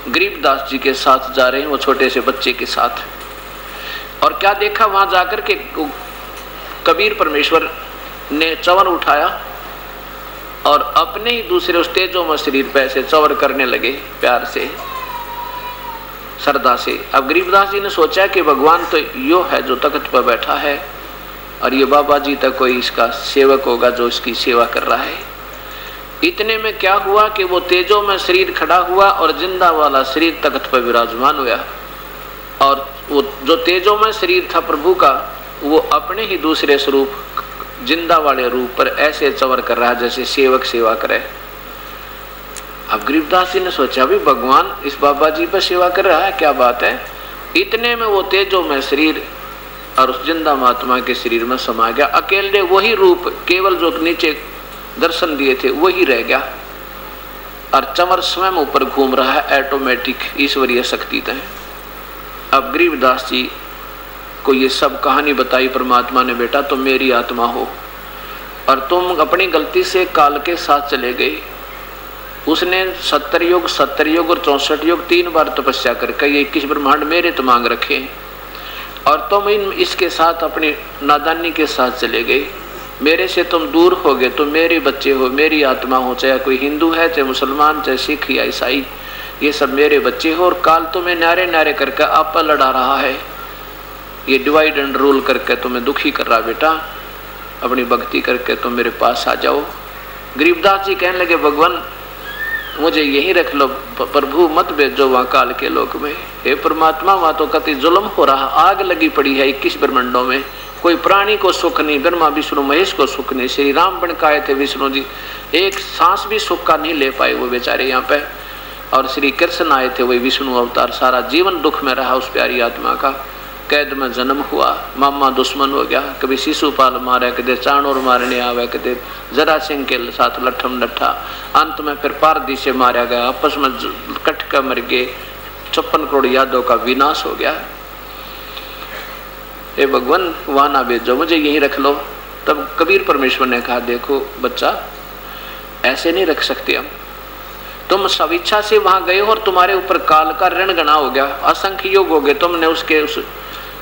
गरीबदास जी के साथ जा रहे हैं, वो छोटे से बच्चे के साथ। और क्या देखा वहां जाकर के कबीर परमेश्वर ने चवर उठाया और अपने ही दूसरे उस तेजों में शरीर पे ऐसे चवर करने लगे प्यार से, श्रद्धा से। अब गरीबदास जी ने सोचा कि भगवान तो यो है जो तख्त पर बैठा है, और ये बाबा जी तक कोई इसका सेवक होगा जो इसकी सेवा कर रहा है। इतने में क्या हुआ कि वो तेजों में शरीर खड़ा हुआ और जिंदा वाला शरीर तख्त पर विराजमान हुआ, और वो जो तेजों में शरीर था प्रभु का, वो अपने ही दूसरे स्वरूप जिंदा वाले रूप पर ऐसे चवर कर रहा है जैसे सेवक सेवा करे। अब गरीबदास जी ने सोचा भी भगवान इस बाबा जी पर सेवा कर रहा है, क्या बात है। इतने में वो तेजों में शरीर और उस जिंदा महात्मा के शरीर में समा गया। अकेले वही रूप, केवल जो नीचे दर्शन दिए थे वही रह गया, और चंवर स्वयं ऊपर घूम रहा है, ऑटोमेटिक ईश्वरीय शक्ति है। अब गरीबदास जी को ये सब कहानी बताई परमात्मा ने, बेटा तुम मेरी आत्मा हो और तुम अपनी गलती से काल के साथ चले गए। उसने 70 युग और 64 युग 3 बार तपस्या करके ये 21 ब्रह्मांड मेरे तो मांग रखे, और तुम इसके साथ अपनी नादानी के साथ चले गए। मेरे से तुम दूर हो गए, तुम मेरे बच्चे हो, मेरी आत्मा हो, चाहे कोई हिंदू है, चाहे मुसलमान, चाहे सिख या ईसाई, ये सब मेरे बच्चे हो। और काल तुम्हें नारे नारे करके आप पर लड़ा रहा है, ये डिवाइड एंड रूल करके तुम्हें दुखी कर रहा बेटा, अपनी भक्ति करके तुम मेरे पास आ जाओ। गरीबदास जी कहने लगे भगवान मुझे यहीं रख लो, प्रभु मत भेजो वहाँ काल के लोक में। हे परमात्मा वहाँ तो कति जुल्म हो रहा, आग लगी पड़ी है 21 ब्रह्मांडों में, कोई प्राणी को सुख नहीं, ब्रह्मा विष्णु महेश को सुख नहीं। श्री राम बन के आए थे विष्णु जी, एक सांस भी सुख का नहीं ले पाए वो बेचारे यहाँ पे। और श्री कृष्ण आए थे वही विष्णु अवतार, सारा जीवन दुख में रहा उस प्यारी आत्मा का। कैद में जन्म हुआ, मामा दुश्मन हो गया, कभी शिशुपाल मारे, कदे चाणूर मारने आवे, कदे जरा सिंह के साथ लठम लट्ठा, अंत में फिर पारदी से मारा गया, आपस में कट कर मर गए, 56 करोड़ यादों का विनाश हो गया। हे भगवान वहां ना भेजो, मुझे यहीं रख लो। तब कबीर परमेश्वर ने कहा देखो बच्चा ऐसे नहीं रख सकते हम, तुम स्वेच्छा से वहां गए हो और तुम्हारे ऊपर काल का ऋण गणा हो गया, असंख्य योग हो गए तुमने उसके उस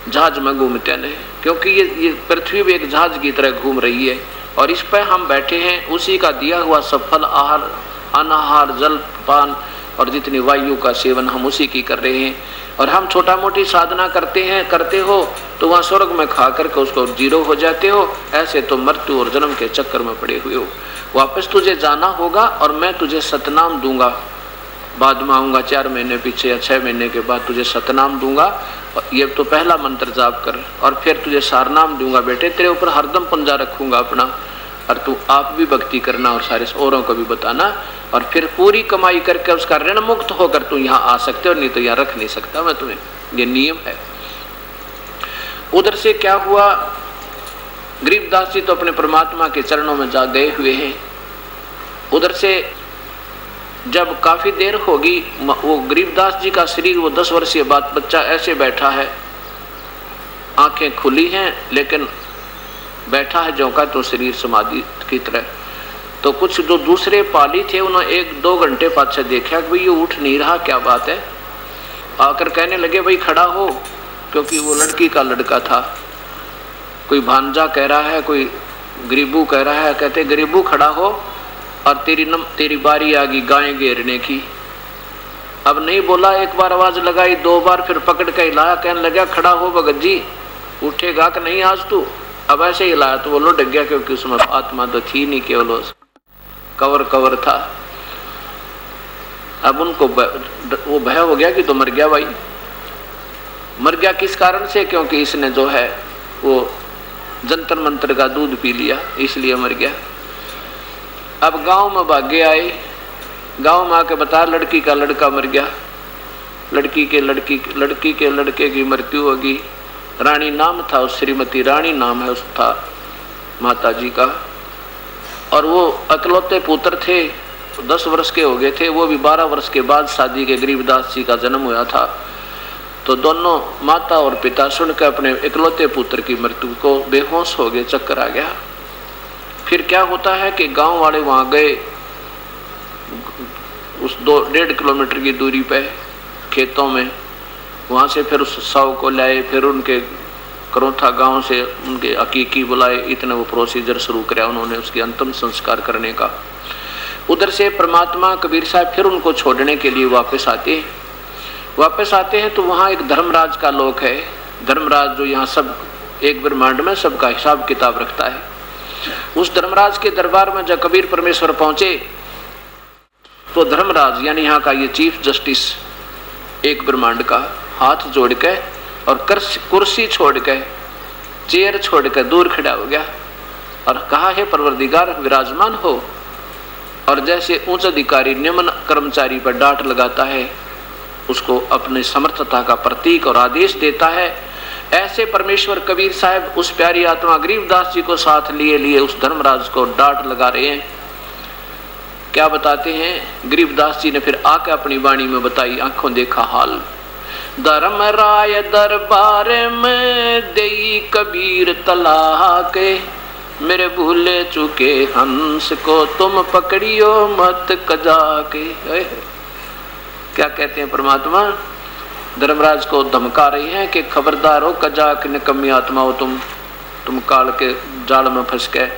जहाज में घूमते नहीं, क्योंकि ये पृथ्वी भी एक जहाज की तरह घूम रही है और इस पर हम बैठे हैं, उसी का दिया हुआ सफल आहार अनाहार जल पान और जितनी वायु का सेवन हम उसी की कर रहे हैं। और हम छोटा मोटी साधना करते हो तो वहाँ स्वर्ग में खा करके उसको जीरो हो जाते हो, ऐसे तो मृत्यु और जन्म के चक्कर में पड़े हुए हो। वापस तुझे जाना होगा और मैं तुझे सतनाम दूंगा, बाद में आऊँगा 4 महीने पीछे या 6 महीने के बाद तुझे सतनाम दूंगा। ये तो पहला मंत्र जाप कर और फिर तुझे सारनाम दूंगा बेटे, तेरे ऊपर हरदम पंजा रखूंगा अपना, और तू आप भी भक्ति करना और सारे औरों को भी बताना, और फिर पूरी कमाई करके उसका ऋण मुक्त होकर तू यहाँ आ सकते हो, नहीं तो यहाँ रख नहीं सकता मैं तुम्हें, ये नियम है। उधर से क्या हुआ, गरीबदास जी तो अपने परमात्मा के चरणों में जा गए हुए हैं। उधर से जब काफी देर होगी, वो गरीबदास जी का शरीर, वो 10 वर्षीय बच्चा ऐसे बैठा है, आंखें खुली हैं लेकिन बैठा है जो का तो शरीर समाधि की तरह। तो कुछ जो दूसरे पाली थे उन्होंने 1-2 घंटे पाछे देखा कि भाई ये उठ नहीं रहा, क्या बात है। आकर कहने लगे भाई खड़ा हो, क्योंकि वो लड़की का लड़का था। कोई भांजा कह रहा है, कोई गरीबू कह रहा है, कहते गरीबू खड़ा हो और तेरी बारी आ गई गायें घेरने की। अब नहीं बोला, एक बार आवाज लगाई, 2 बार, फिर पकड़ के हिलाया, कहने लगा खड़ा हो भगत जी, उठेगा कि नहीं आज तू। अब ऐसे ही हिलाया तो वो लुढ़क गया, क्योंकि उसमें आत्मा तो थी नहीं, केवल कवर था। अब उनको वो भय हो गया कि तो मर गया भाई। मर गया किस कारण से, क्योंकि इसने जो है वो जंतर मंत्र का दूध पी लिया, इसलिए मर गया। अब गांव में भागे आए, गांव में आके बता लड़की का लड़का मर गया, लड़की के लड़के की मृत्यु होगी। रानी नाम था, उस श्रीमती रानी नाम है उस था माता जी का, और वो अकलौते पुत्र थे, 10 वर्ष के हो गए थे, वो भी 12 वर्ष के बाद शादी के गरीबदास जी का जन्म हुआ था। तो दोनों माता और पिता सुनकर अपने इकलौते पुत्र की मृत्यु को बेहोश हो गए, चक्कर आ गया। फिर क्या होता है कि गांव वाले वहां गए, उस 1.5 किलोमीटर की दूरी पे खेतों में, वहां से फिर उस शव को लाए, फिर उनके करोथा गांव से उनके हकीकी बुलाए, इतने वो प्रोसीजर शुरू किया उन्होंने उसकी अंतिम संस्कार करने का। उधर से परमात्मा कबीर साहब फिर उनको छोड़ने के लिए वापस आते हैं तो वहाँ एक धर्मराज का लोक है, धर्मराज जो यहाँ सब एक ब्रह्मांड में सबका हिसाब किताब रखता है। उस धर्मराज के दरबार में जब कबीर परमेश्वर पहुंचे तो धर्मराज यानी यहाँ का ये चीफ जस्टिस एक ब्रह्मांड का हाथ जोड़ के और कुर्सी छोड़ के, चेयर छोड़ के दूर खड़ा हो गया और कहा है परवरदिगार विराजमान हो। और जैसे उच्च अधिकारी निम्न कर्मचारी पर डांट लगाता है, उसको अपने समर्थता का प्रतीक और आदेश देता है, ऐसे परमेश्वर कबीर साहब उस प्यारी आत्मा गरीबदास जी को साथ लिए उस धर्मराज को डांट लगा रहे हैं। क्या बताते हैं, गरीबदास जी ने फिर आके अपनी वाणी में बताई, आंखों देखा हाल। धर्मराय दरबार में देई कबीर तलाह के, मेरे भूले चुके हंस को तुम पकड़ियो मत कजा के। क्या कहते हैं परमात्मा, धर्मराज को धमका रही हैं कि खबरदार हो, कजा के निकम्मी आत्मा हो तुम काल के जाल में फंस गए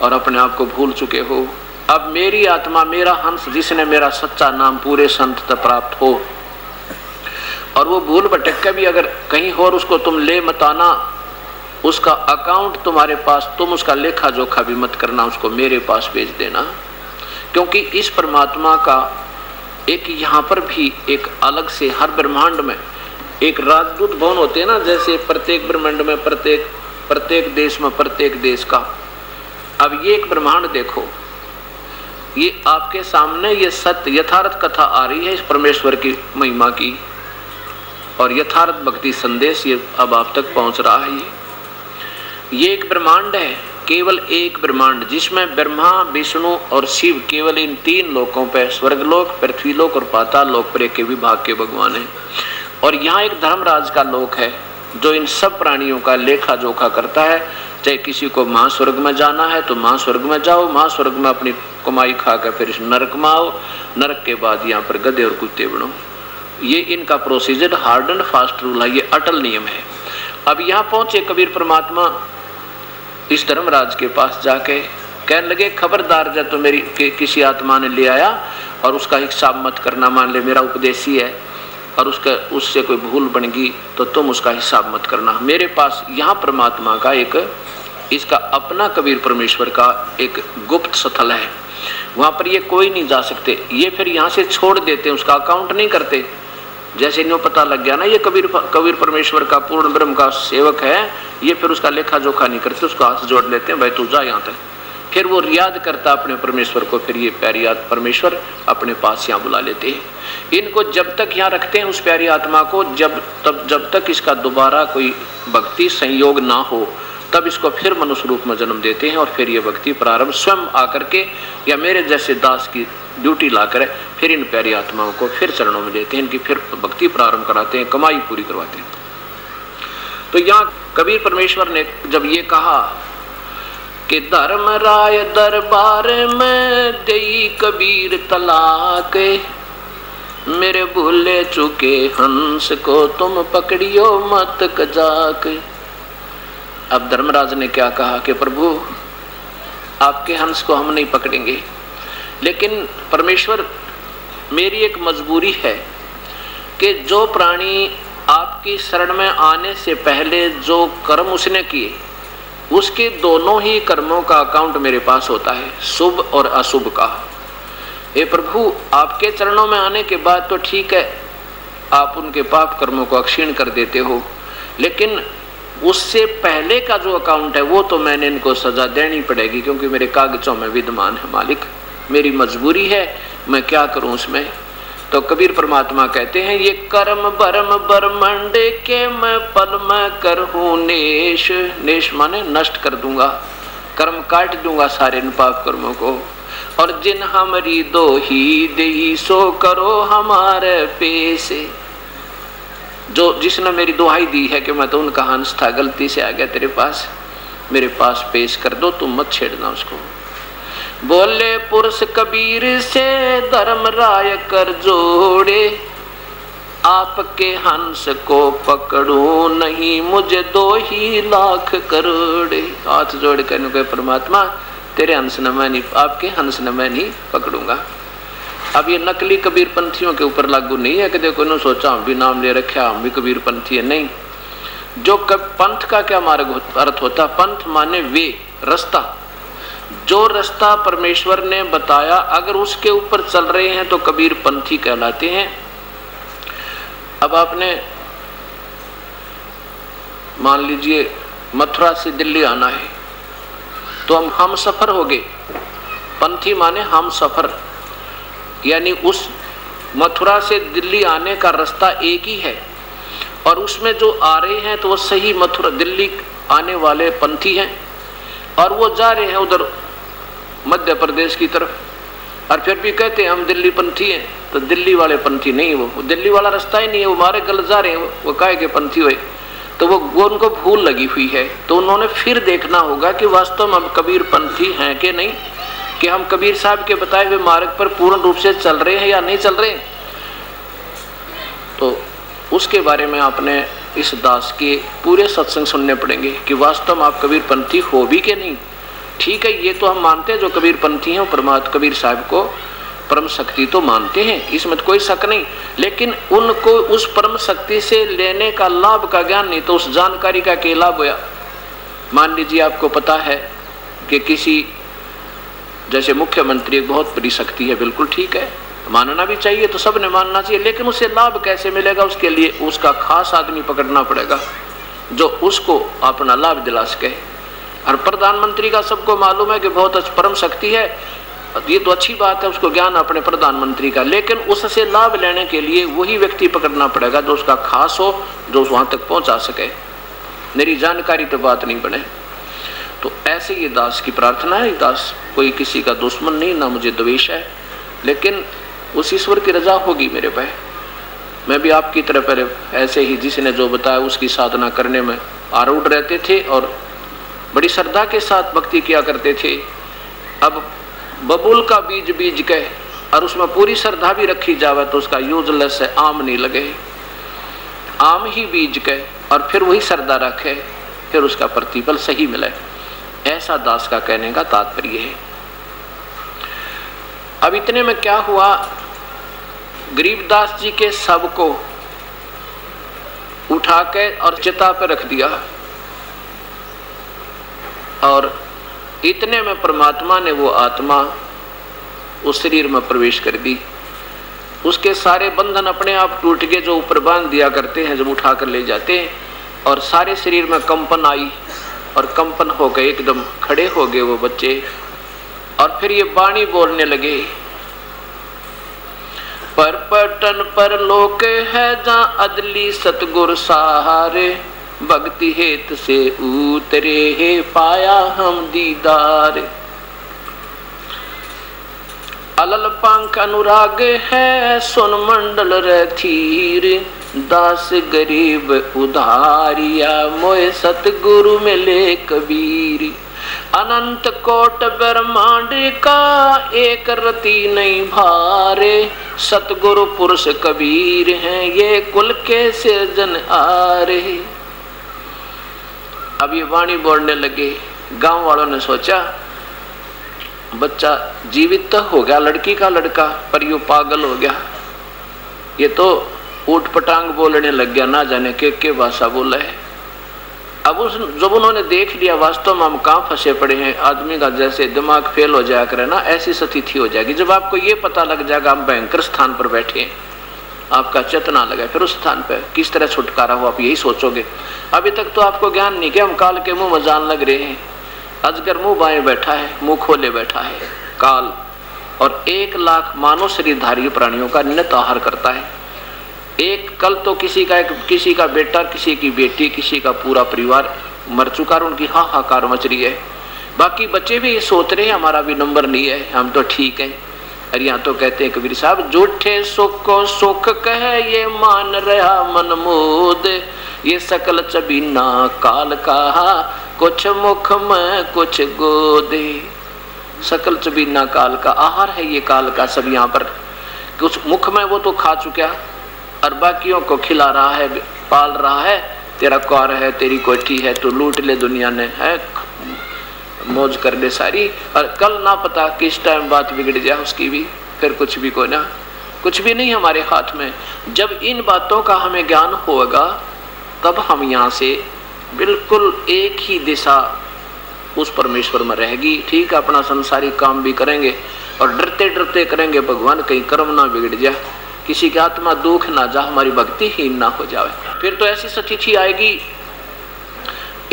और अपने आप को भूल चुके हो। अब मेरी आत्मा, मेरा हंस, जिसने मेरा सच्चा नाम पूरे संत तक प्राप्त हो, और वो भूल भटक के भी अगर कहीं और उसको तुम ले मत आना, उसका अकाउंट तुम्हारे पास, तुम उसका लेखा जोखा भी मत करना, उसको मेरे पास भेज देना। क्योंकि इस परमात्मा का एक यहाँ पर भी एक अलग से हर ब्रह्मांड में एक राजदूत भवन होते हैं ना, जैसे प्रत्येक ब्रह्मांड में प्रत्येक देश में प्रत्येक देश का। अब ये एक ब्रह्मांड देखो, ये आपके सामने ये सत्य यथार्थ कथा आ रही है इस परमेश्वर की महिमा की, और यथार्थ भक्ति संदेश ये अब आप तक पहुंच रहा है। ये एक ब्रह्मांड है, केवल एक ब्रह्मांड, जिसमें ब्रह्मा विष्णु और शिव केवल इन तीन लोकों पे, स्वर्गलोक, पृथ्वीलोक और पाताल लोक पर के विभाग के भगवान हैं। और यहाँ एक धर्मराज का लोक है जो इन सब प्राणियों का लेखा जोखा करता है। चाहे किसी को महास्वर्ग में जाना है तो महास्वर्ग में जाओ, महास्वर्ग में अपनी कमाई खा कर फिर इस नरक में आओ, नरक के बाद यहाँ पर गधे और कुत्ते बनो। ये इनका procedure hard and fast rule है, ये अटल नियम है। अब यहाँ पहुंचे कबीर परमात्मा इस धर्मराज के पास जाके कहने लगे, खबरदार जब तो मेरी किसी आत्मा ने ले आया और उसका हिसाब मत करना, मान ले मेरा उपदेशी है और उससे कोई भूल बन गई तो तुम उसका हिसाब मत करना। मेरे पास यहाँ परमात्मा का एक इसका अपना कबीर परमेश्वर का एक गुप्त स्थल है, वहाँ पर ये कोई नहीं जा सकते। ये फिर यहाँ से छोड़ देते हैं, उसका अकाउंट नहीं करते। जैसे इन्हें पता लग गया ना ये कबीर परमेश्वर का पूर्ण ब्रह्म का सेवक है, ये फिर उसका लेखा जोखा नहीं करते, उसको हाथ जोड़ लेते हैं, भाई तू जा यहाँ तक। फिर वो रियाद करता अपने परमेश्वर को, फिर ये प्यारी परमेश्वर अपने पास यहाँ बुला लेते हैं। इनको जब तक यहाँ रखते हैं उस प्यारी आत्मा को, जब तक इसका दोबारा कोई भक्ति संयोग ना हो तब इसको फिर मनुष्य रूप में जन्म देते हैं। और फिर ये भक्ति प्रारंभ स्वयं आकर के या मेरे जैसे दास की ड्यूटी ला कर फिर इन प्यारी आत्माओं को फिर चरणों में देते हैं, इनकी फिर भक्ति प्रारंभ कराते हैं, कमाई पूरी करवाते हैं। तो यहाँ कबीर परमेश्वर ने जब ये कहा कि धर्म राय दरबार में देई कबीर तलाक, मेरे भूले चुके हंस को तुम पकड़ियो मत कजाक। अब धर्मराज ने क्या कहा कि प्रभु आपके हंस को हम नहीं पकड़ेंगे, लेकिन परमेश्वर मेरी एक मजबूरी है कि जो प्राणी आपकी शरण में आने से पहले जो कर्म उसने किए उसके दोनों ही कर्मों का अकाउंट मेरे पास होता है, शुभ और अशुभ का। हे प्रभु आपके चरणों में आने के बाद तो ठीक है, आप उनके पाप कर्मों को अक्षीण कर देते हो, लेकिन उससे पहले का जो अकाउंट है वो तो मैंने इनको सजा देनी पड़ेगी, क्योंकि मेरे कागजों में विद्यमान है मालिक, मेरी मजबूरी है, मैं क्या करूं उसमें। तो कबीर परमात्मा कहते हैं, ये कर्म भरम ब्रह्मांड के मैं पल में करहूं नेश, नेश माने नष्ट कर दूंगा, कर्म काट दूंगा सारे इन पाप कर्मों को। और जिन हमारी दो ही देही सो करो हमारे पेश, जो जिसने मेरी दुहाई दी है कि मैं तो उनका हंस था, गलती से आ गया तेरे पास, मेरे पास पेश कर दो, तुम मत छेड़ना उसको। बोले पुरुष कबीर से धर्म राय कर जोड़े, आपके हंस को पकड़ू नहीं मुझे 2 ही लाख करोड़े। हाथ जोड़ कर कहे परमात्मा तेरे हंस न मैं नहीं, आपके हंस न मैं नहीं पकड़ूंगा। अब ये नकली कबीर पंथियों के ऊपर लागू नहीं है कि देखो इन्होंने सोचा हम भी नाम ले रखा हम भी कबीर पंथी है, नहीं। जो पंथ का क्या मार्ग अर्थ होता, पंथ माने वे रास्ता, जो रास्ता परमेश्वर ने बताया अगर उसके ऊपर चल रहे हैं तो कबीर पंथी कहलाते हैं। अब आपने मान लीजिए मथुरा से दिल्ली आना है तो हम सफर हो गए, पंथी माने हम सफर, यानी उस मथुरा से दिल्ली आने का रास्ता एक ही है और उसमें जो आ रहे हैं तो वो सही मथुरा दिल्ली आने वाले पंथी हैं और वो जा रहे हैं उधर मध्य प्रदेश की तरफ और फिर भी कहते हैं हम दिल्ली पंथी हैं। तो दिल्ली वाले पंथी नहीं, वो दिल्ली वाला रास्ता ही नहीं है, वो हमारे गलत जा रहे हैं, वो काहे के पंथी हुए। तो वो उनको भूल लगी हुई है, तो उन्होंने फिर देखना होगा कि वास्तव में हम कबीर पंथी हैं कि नहीं, कि हम कबीर साहब के बताए हुए मार्ग पर पूर्ण रूप से चल रहे हैं या नहीं चल रहे। तो उसके बारे में आपने इस दास के पूरे सत्संग सुनने पड़ेंगे कि वास्तव में आप कबीर पंथी हो भी कि नहीं। ठीक है, ये तो हम मानते हैं जो कबीर पंथी हैं वो परमात्मा कबीर साहब को परम शक्ति तो मानते हैं, इसमें तो कोई शक नहीं, लेकिन उनको उस परम शक्ति से लेने का लाभ का ज्ञान नहीं, तो उस जानकारी का क्या लाभ हुआ। मान लीजिए आपको पता है कि किसी जैसे मुख्यमंत्री एक बहुत बड़ी शक्ति है, बिल्कुल ठीक है, मानना भी चाहिए, तो सबने मानना चाहिए, लेकिन उसे लाभ कैसे मिलेगा, उसके लिए उसका खास आदमी पकड़ना पड़ेगा जो उसको अपना लाभ दिला सके। और प्रधानमंत्री का सबको मालूम है कि बहुत परम शक्ति है, ये तो अच्छी बात है, उसको ज्ञान अपने प्रधानमंत्री का, लेकिन उससे लाभ लेने के लिए वही व्यक्ति पकड़ना पड़ेगा जो उसका खास हो, जो वहां तक पहुंचा सके, मेरी जानकारी तो बात नहीं बने। तो ऐसे ये दास की प्रार्थना है। दास कोई किसी का दुश्मन नहीं, ना मुझे द्वेष है, लेकिन उस ईश्वर की रजा होगी मेरे पे। मैं भी आपकी तरह पहले ऐसे ही जिसने जो बताया उसकी साधना करने में आरूढ़ रहते थे और बड़ी श्रद्धा के साथ भक्ति किया करते थे। अब बबूल का बीज बीज के और उसमें पूरी श्रद्धा भी रखी जावे तो उसका यूजलेस है, आम नहीं लगे। आम ही बीज के और फिर वही श्रद्धा रखे, फिर उसका प्रतिफल सही मिले, ऐसा दास का कहने का तात्पर्य है। अब इतने में क्या हुआ, गरीबदास जी के शव को उठा के और चिता पर रख दिया और इतने में परमात्मा ने वो आत्मा उस शरीर में प्रवेश कर दी। उसके सारे बंधन अपने आप टूट गए जो ऊपर बांध दिया करते हैं जब उठा कर ले जाते हैं, और सारे शरीर में कंपन आई और कंपन हो गए, एकदम खड़े हो गए वो बच्चे। और फिर ये वाणी बोलने लगे, पर पटन पर लोक है जहाँ अदली सतगुर सहारे, भक्ति हेत से उतरे हे पाया हम दीदार। अलल पंख अनुराग है सुन मंडल रथीर, दास गरीब उधारिया मोए सतगुरु मिले कबीर। अनंत कोट ब्रह्मांड का एक रति नहीं भारे, सतगुरु पुरुष कबीर हैं ये कुल के सिरजन आरे। अब ये वाणी बोलने लगे। गांव वालों ने सोचा बच्चा जीवित तो हो गया, लड़की का लड़का, पर यू पागल हो गया, ये तो ऊट पटांग बोलने लग गया, ना जाने के भाषा बोला है। अब जब उन्होंने देख लिया वास्तव में हम कहाँ फंसे पड़े हैं, आदमी का जैसे दिमाग फेल हो जाया करे ना, ऐसी स्थिति हो जाएगी। जब आपको ये पता लग जाएगा हम भयंकर स्थान पर बैठे हैं, आपका चेतना लगा, फिर उस स्थान पर किस तरह छुटकारा हो आप यही सोचोगे। अभी तक तो आपको ज्ञान नहीं कि हम काल के मुंह में जान लग रहे हैं। अजगर मुंह बाएं बैठा है, मुंह खोले बैठा है काल, और 1 लाख मानव शरीरधारी प्राणियों का नियत आहार करता है। एक कल तो किसी का बेटा, किसी की बेटी, किसी का पूरा परिवार मर चुका और उनकी हाहाकार मच रही है। बाकी बच्चे भी सोच रहे हैं हमारा भी नंबर नहीं है, हम तो ठीक हैं। और यहाँ तो कहते हैं कबीर साहब, झूठे सुख को सुख कहे ये मान रहा मन मोद, ये सकल चबीना काल कहा कुछ मुख में कुछ गोदे। सकल चबीना काल का आहार है ये काल का, सब यहाँ पर कुछ मुख में वो तो खा चुका और बाकियों को खिला रहा है, पाल रहा है। तेरा कार है, तेरी कोठी है, तो लूट ले दुनिया ने, है मौज कर ले सारी, और कल ना पता किस टाइम बात बिगड़ जाए उसकी भी, फिर कुछ भी कोई ना, कुछ भी नहीं हमारे हाथ में। जब इन बातों का हमें ज्ञान होगा तब हम यहाँ से बिल्कुल एक ही दिशा उस परमेश्वर में रहेगी। ठीक है, अपना संसारी काम भी करेंगे और डरते डरते करेंगे, भगवान कहीं कर्म ना बिगड़ जाए, किसी की आत्मा दुख ना जा, हमारी भक्ति हीन ना हो जाए। फिर तो ऐसी स्थिति आएगी।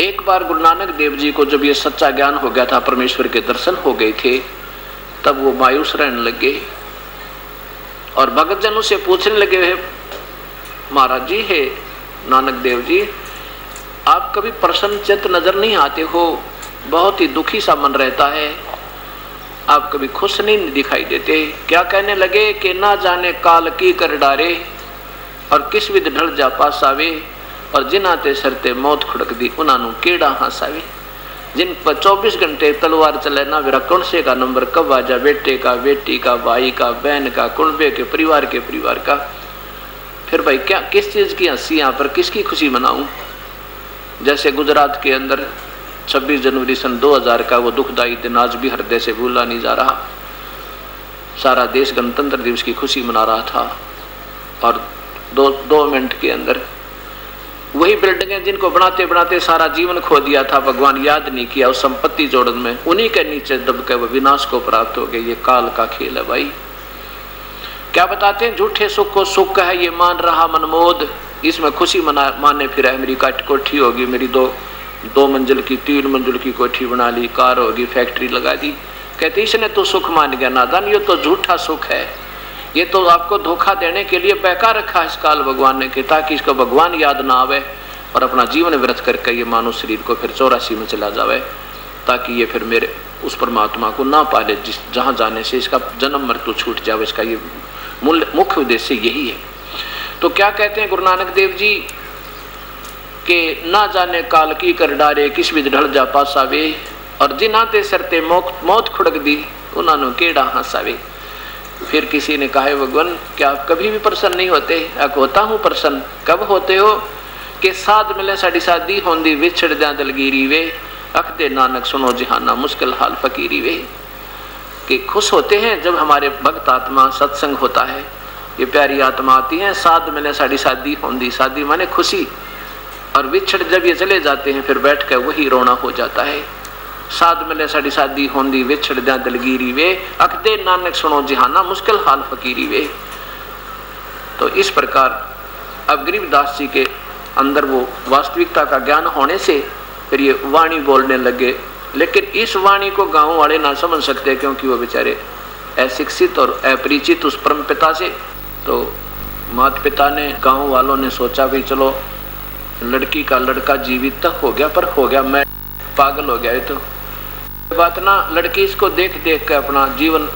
एक बार गुरु नानक देव जी को जब ये सच्चा ज्ञान हो गया था, परमेश्वर के दर्शन हो गए थे, तब वो मायूस रहने लगे और भगत जनों से पूछने लगे, महाराज जी, है नानक देव जी, आप कभी प्रसन्नचित्त नजर नहीं आते हो, बहुत ही दुखी सा मन रहता है, आप कभी खुश नहीं दिखाई देते। क्या कहने लगे कि ना जाने काल की कर डारे और किस विध ढल जा पास आवे, और जिनाते सरते मौत खुड़क दी उन्होंने केड़ा हंसावे। जिन पर 24 घंटे तलवार चले ना, मेरा कौन से का नंबर कब आ जा, बेटे का, बेटी का, भाई का, बहन का, कुंबे के परिवार का। फिर भाई क्या किस चीज की हंसी यहाँ पर, किसकी खुशी मनाऊं। जैसे गुजरात के अंदर 26 जनवरी सन 2000 का वो दुखदायी दिन आज भी हृदय से भूला नहीं जा रहा। सारा देश गणतंत्र दिवस की खुशी मना रहा था और दो मिनट के अंदर वही बिल्डिंगें जिनको बनाते बनाते सारा जीवन खो दिया था, भगवान याद नहीं किया, उस संपत्ति जोड़न में उन्हीं के नीचे दब के वो विनाश को प्राप्त हो गए। ये काल का खेल है भाई। क्या बताते हैं, झूठे सुख को सुख है ये मान रहा मनमोद, इसमें खुशी माने फिर है। मेरी कोठी होगी, मेरी दो मंजिल की 3 मंजिल की कोठी बना ली, कार होगी, फैक्ट्री लगा दी। कहते इसने तो सुख मान गया नादान, ये तो झूठा सुख है, ये तो आपको धोखा देने के लिए बहका रखा है इस काल भगवान ने, कि ताकि इसको भगवान याद ना आवे और अपना जीवन व्यर्थ करके ये मानव शरीर को फिर 84 में चला जावे, ताकि ये फिर मेरे उस परमात्मा को ना पाले जिस जहाँ जाने से इसका जन्म मृत्यु छूट जावे। इसका ये मुख्य उद्देश्य यही है। तो क्या कहते हैं गुरु नानक देव जी के ना जाने काल की कर डारे किस विध ढल जा पासावे, और जिन्हां सरते मौत खुड़क दी उन्होंने केड़ा हंसावे। फिर किसी ने कहा भगवान क्या आप कभी भी प्रसन्न नहीं होते? होता हूँ प्रसन्न। कब होते हो? कि साध मिले साड़ी शादी होंदी विछड़ जा दलगीरी वे, अखदे नानक सुनो जहाना मुश्किल हाल फकीरी वे। कि खुश होते हैं जब हमारे भक्त आत्मा सत्संग होता है, ये प्यारी आत्मा आती है, साध मिले साड़ी शादी होंदी, शादी माने खुशी, और विछड़ जब ये चले जाते हैं फिर बैठ कर वही रोना हो जाता है। साध मिले साड़ी शादी होंदी विछड़ जा दलगीरी वे, अखदे नानक सुनो जहाना मुश्किल हाल फकीरी वे। तो इस प्रकार अब गरीबदास जी के अंदर वो वास्तविकता का ज्ञान होने से फिर ये वाणी बोलने लगे, लेकिन इस वाणी को गांव वाले ना समझ सकते क्योंकि वो बेचारे अशिक्षित और अपरिचित उस परम पिता से। तो माता पिता ने, गांव वालों ने सोचा भाई चलो लड़की का लड़का जीवित तक हो गया, पर हो गया मैं पागल हो गया। ये तो बात ना, लड़की इसको देख देख कर अपना जीवन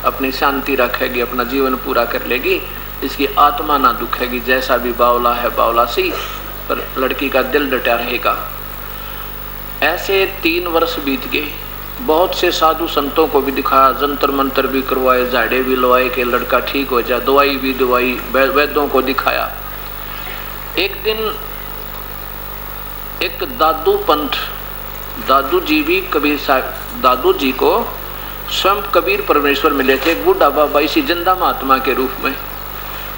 अपनी शांति रखेगी, अपना जीवन पूरा कर लेगी, इसकी आत्मा ना दुखेगी। जैसा भी बावला है बावला सी, पर लड़की का दिल डटा रहेगा। ऐसे 3 वर्ष बीत गए। बहुत से साधु संतों को भी दिखाया, जंतर मंतर भी करवाए, झाड़े भी लवाए कि लड़का ठीक हो जाए, दवाई भी दवाई, वैद्यों को दिखाया। एक दिन एक दादू पंथ, दादू जी भी कबीर साहब, दादू जी को स्वयं कबीर परमेश्वर मिले थे, एक बूढ़ा बाबा इसी जिंदा महात्मा के रूप में।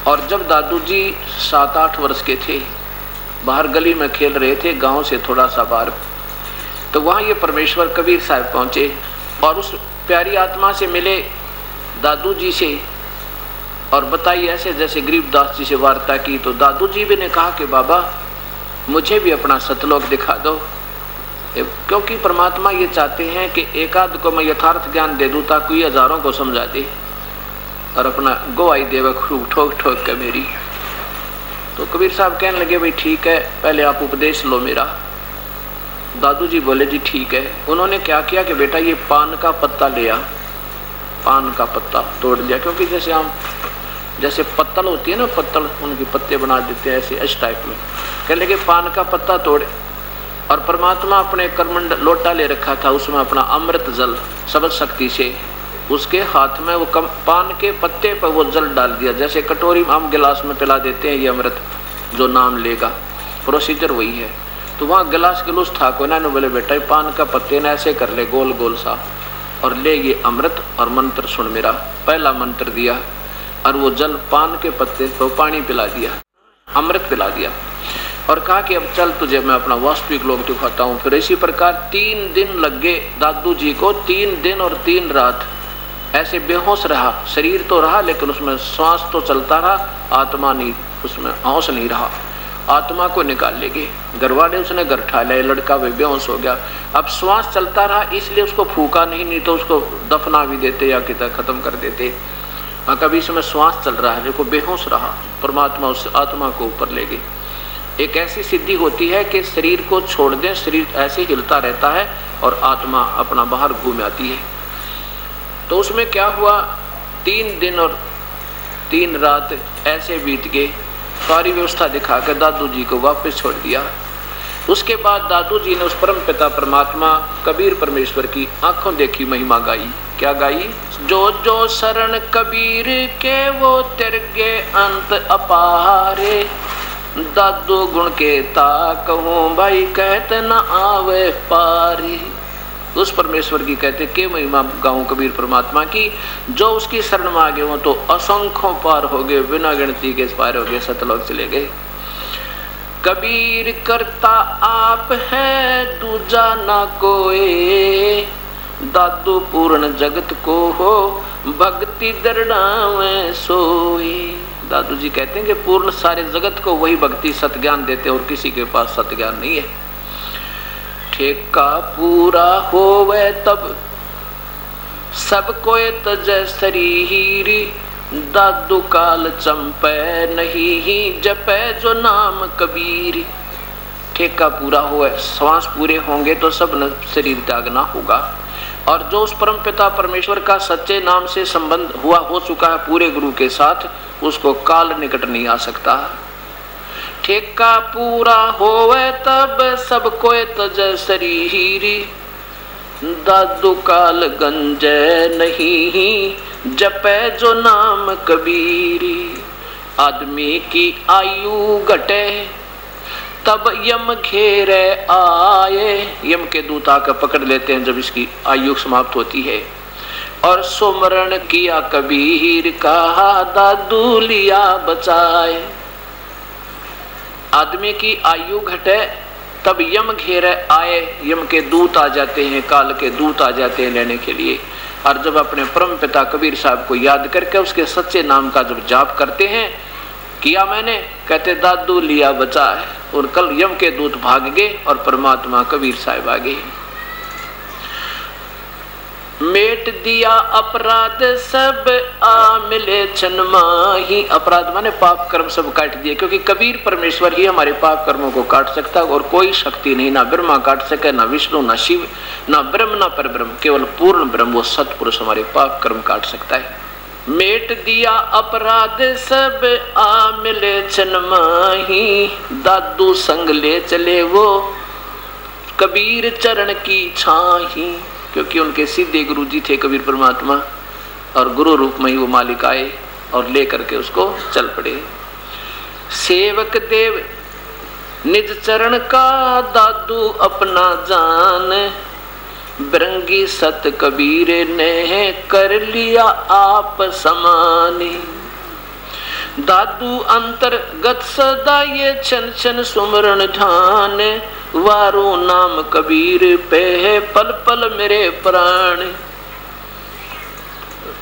और जब दादू जी 7-8 वर्ष के थे, बाहर गली में खेल रहे थे, गांव से थोड़ा सा बाहर, तो वहाँ ये परमेश्वर कबीर साहब पहुँचे और उस प्यारी आत्मा से मिले दादू जी से, और बताई ऐसे जैसे गरीबदास जी से वार्ता की। तो दादू जी भी ने कहा कि बाबा मुझे भी अपना सतलोक दिखा दो, क्योंकि परमात्मा ये चाहते हैं कि एकाध को मैं यथार्थ ज्ञान दे दूँ ताकि हजारों को समझा दे, और अपना गवाही देवे खूब ठोक ठोक के मेरी। तो कबीर साहब कहने लगे भाई ठीक है, पहले आप उपदेश लो मेरा। दादू जी बोले जी ठीक है। उन्होंने क्या किया कि बेटा ये पान का पत्ता लिया, पान का पत्ता तोड़ लिया, क्योंकि जैसे हम जैसे पत्तल होती है ना, पत्तल उनके पत्ते बना देते हैं ऐसे इस टाइप में। कहने लगे पान का पत्ता तोड़े, और परमात्मा अपने करमंड लोटा ले रखा था, उसमें अपना अमृत जल सबद शक्ति से उसके हाथ में वो पान के पत्ते पर वो जल डाल दिया। जैसे कटोरी में हम गिलास में पिला देते हैं ये अमृत, जो नाम लेगा, प्रोसीजर वही है। तो वहाँ गिलास गिलूस था कोई ना, बोले बेटा पान का पत्ते ने ऐसे कर ले गोल गोल सा, और ले ये अमृत और मंत्र सुन मेरा। पहला मंत्र दिया और वो जल पान के पत्ते को पानी पिला दिया, अमृत पिला दिया, और कहा कि अब चल तुझे मैं अपना वास्तविक लोक दिखाता हूँ। फिर इसी प्रकार 3 दिन लग गए दादू जी को, 3 दिन और 3 रात ऐसे बेहोश रहा। शरीर तो रहा लेकिन उसमें श्वास तो चलता रहा, आत्मा नहीं, उसमें होश नहीं रहा। आत्मा को निकाल ले गए, घरवाले उसने घर ठा लिया, लड़का वे बेहोश हो गया। अब श्वास चलता रहा इसलिए उसको फूका नहीं तो उसको दफना भी देते या कितना खत्म कर देते। कभी इसमें श्वास चल रहा है, देखो बेहोश रहा, परमात्मा उस आत्मा को ऊपर ले गए। एक ऐसी सिद्धि होती है कि शरीर को छोड़ दें, शरीर ऐसे हिलता रहता है और आत्मा अपना बाहर घूम आती है। तो उसमें क्या हुआ, 3 दिन और 3 रात ऐसे बीत गए। सारी व्यवस्था दिखाकर दादू जी को वापस छोड़ दिया। उसके बाद दादू जी ने उस परम पिता परमात्मा कबीर परमेश्वर की आंखों देखी महिमा गाई। क्या गाई? जो जो शरण कबीर के वो तिरगे अंत अपारे, दादू गुण के ता कहूँ भाई कहते न आवे पारी। उस परमेश्वर की कहते के महिमा गाऊं कबीर परमात्मा की, जो उसकी शरण में आ गए हो तो असंख्यों पार हो गए, बिना गिनती के पार हो गए, सतलोक चले गए। कबीर करता आप है दूजा ना कोई, दादू पूर्ण जगत को हो भक्ति दरड़ावे सोई। दादू जी कहते हैं कि पूर्ण सारे जगत को वही भक्ति सत ज्ञान देते और किसी के पास सत ज्ञान नहीं है। ठेका पूरा होवे तब सब कोई तजय शरीर, दादू काल चंपे नहीं जपे जो नाम कबीर। ठेका पूरा हुआ, श्वास पूरे होंगे तो सब शरीर त्यागना होगा। और जो उस परम पिता परमेश्वर का सच्चे नाम से संबंध हुआ हो चुका है पूरे गुरु के साथ, उसको काल निकट नहीं आ सकता। ठेका पूरा होवे तब सब कोई तजय शरीरी, दादू काल गंजय नहीं जपे जो नाम कबीरी। आदमी की आयु घटे तब यम घेरे आए, यम के दूत आकर पकड़ लेते हैं जब इसकी आयु समाप्त होती है। और सुमरण किया कबीर कहा दादू लिया बचाए। आदमी की आयु घटे तब यम घेरे आए, यम के दूत आ जाते हैं, काल के दूत आ जाते हैं लेने के लिए। और जब अपने परम पिता कबीर साहब को याद करके उसके सच्चे नाम का जब जाप करते हैं, किया मैंने, कहते दादू लिया बचा है, और कल यम के दूत भाग गए और परमात्मा कबीर साहब आ गए। मेट दिया अपराध सब आ मिले छनमाही। अपराध माने पाप कर्म सब काट दिए, क्योंकि कबीर परमेश्वर ही हमारे पाप कर्मों को काट सकता है और कोई शक्ति नहीं, ना ब्रह्मा काट सके, ना विष्णु, ना शिव, ना ब्रह्म, ना परब्रह्म, केवल पूर्ण ब्रह्म वो सतपुरुष हमारे पाप कर्म काट सकता है। मेट दिया अपराध सब आ मिले छनमाही, दादू संग ले चले वो कबीर चरण की छाही। क्योंकि उनके सीधे गुरु जी थे कबीर परमात्मा, और गुरु रूप में ही वो मालिक आए और ले करके उसको चल पड़े। सेवक देव निज चरण का दादू अपना जान, बिरंगी सत कबीर ने कर लिया आप समानी। दादू अंतर्गत सदा ये छन छन सुमरण ध्यान, वारो नाम कबीर पे है पल पल मेरे प्राण।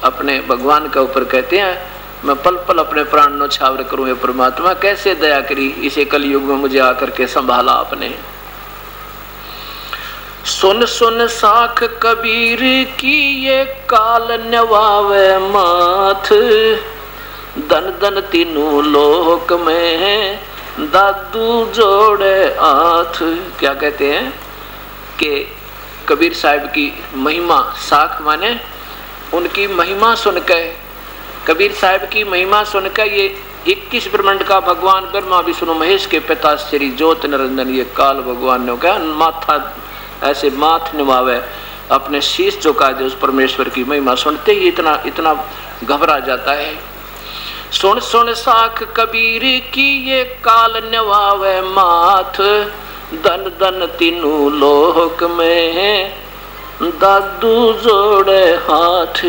अपने भगवान के ऊपर कहते हैं मैं पल पल अपने प्राण नो छावर करूं, ये परमात्मा कैसे दया करी, इसे कलयुग में मुझे आकर के संभाला आपने। सुन सुन साख कबीर की ये काल नवावे माथ, दन दन तीनों लोक में दादू जोड़े हाथ। क्या कहते हैं कि कबीर साहब की महिमा, साख माने उनकी महिमा सुनकर, कबीर साहब की महिमा सुनकर ये 21 ब्रह्मांड का भगवान ब्रह्मा विष्णु महेश के पिता श्री ज्योत निरंजन ये काल भगवान ने कहा माथा ऐसे माथ निभावे, अपने शीश झुका दे, उस परमेश्वर की महिमा सुनते ही इतना इतना घबरा जाता है। सुन सुन साख कबीर की ये काल निभावे माथ, दन दन तीनों लोक में दादू जोड़े हाथ।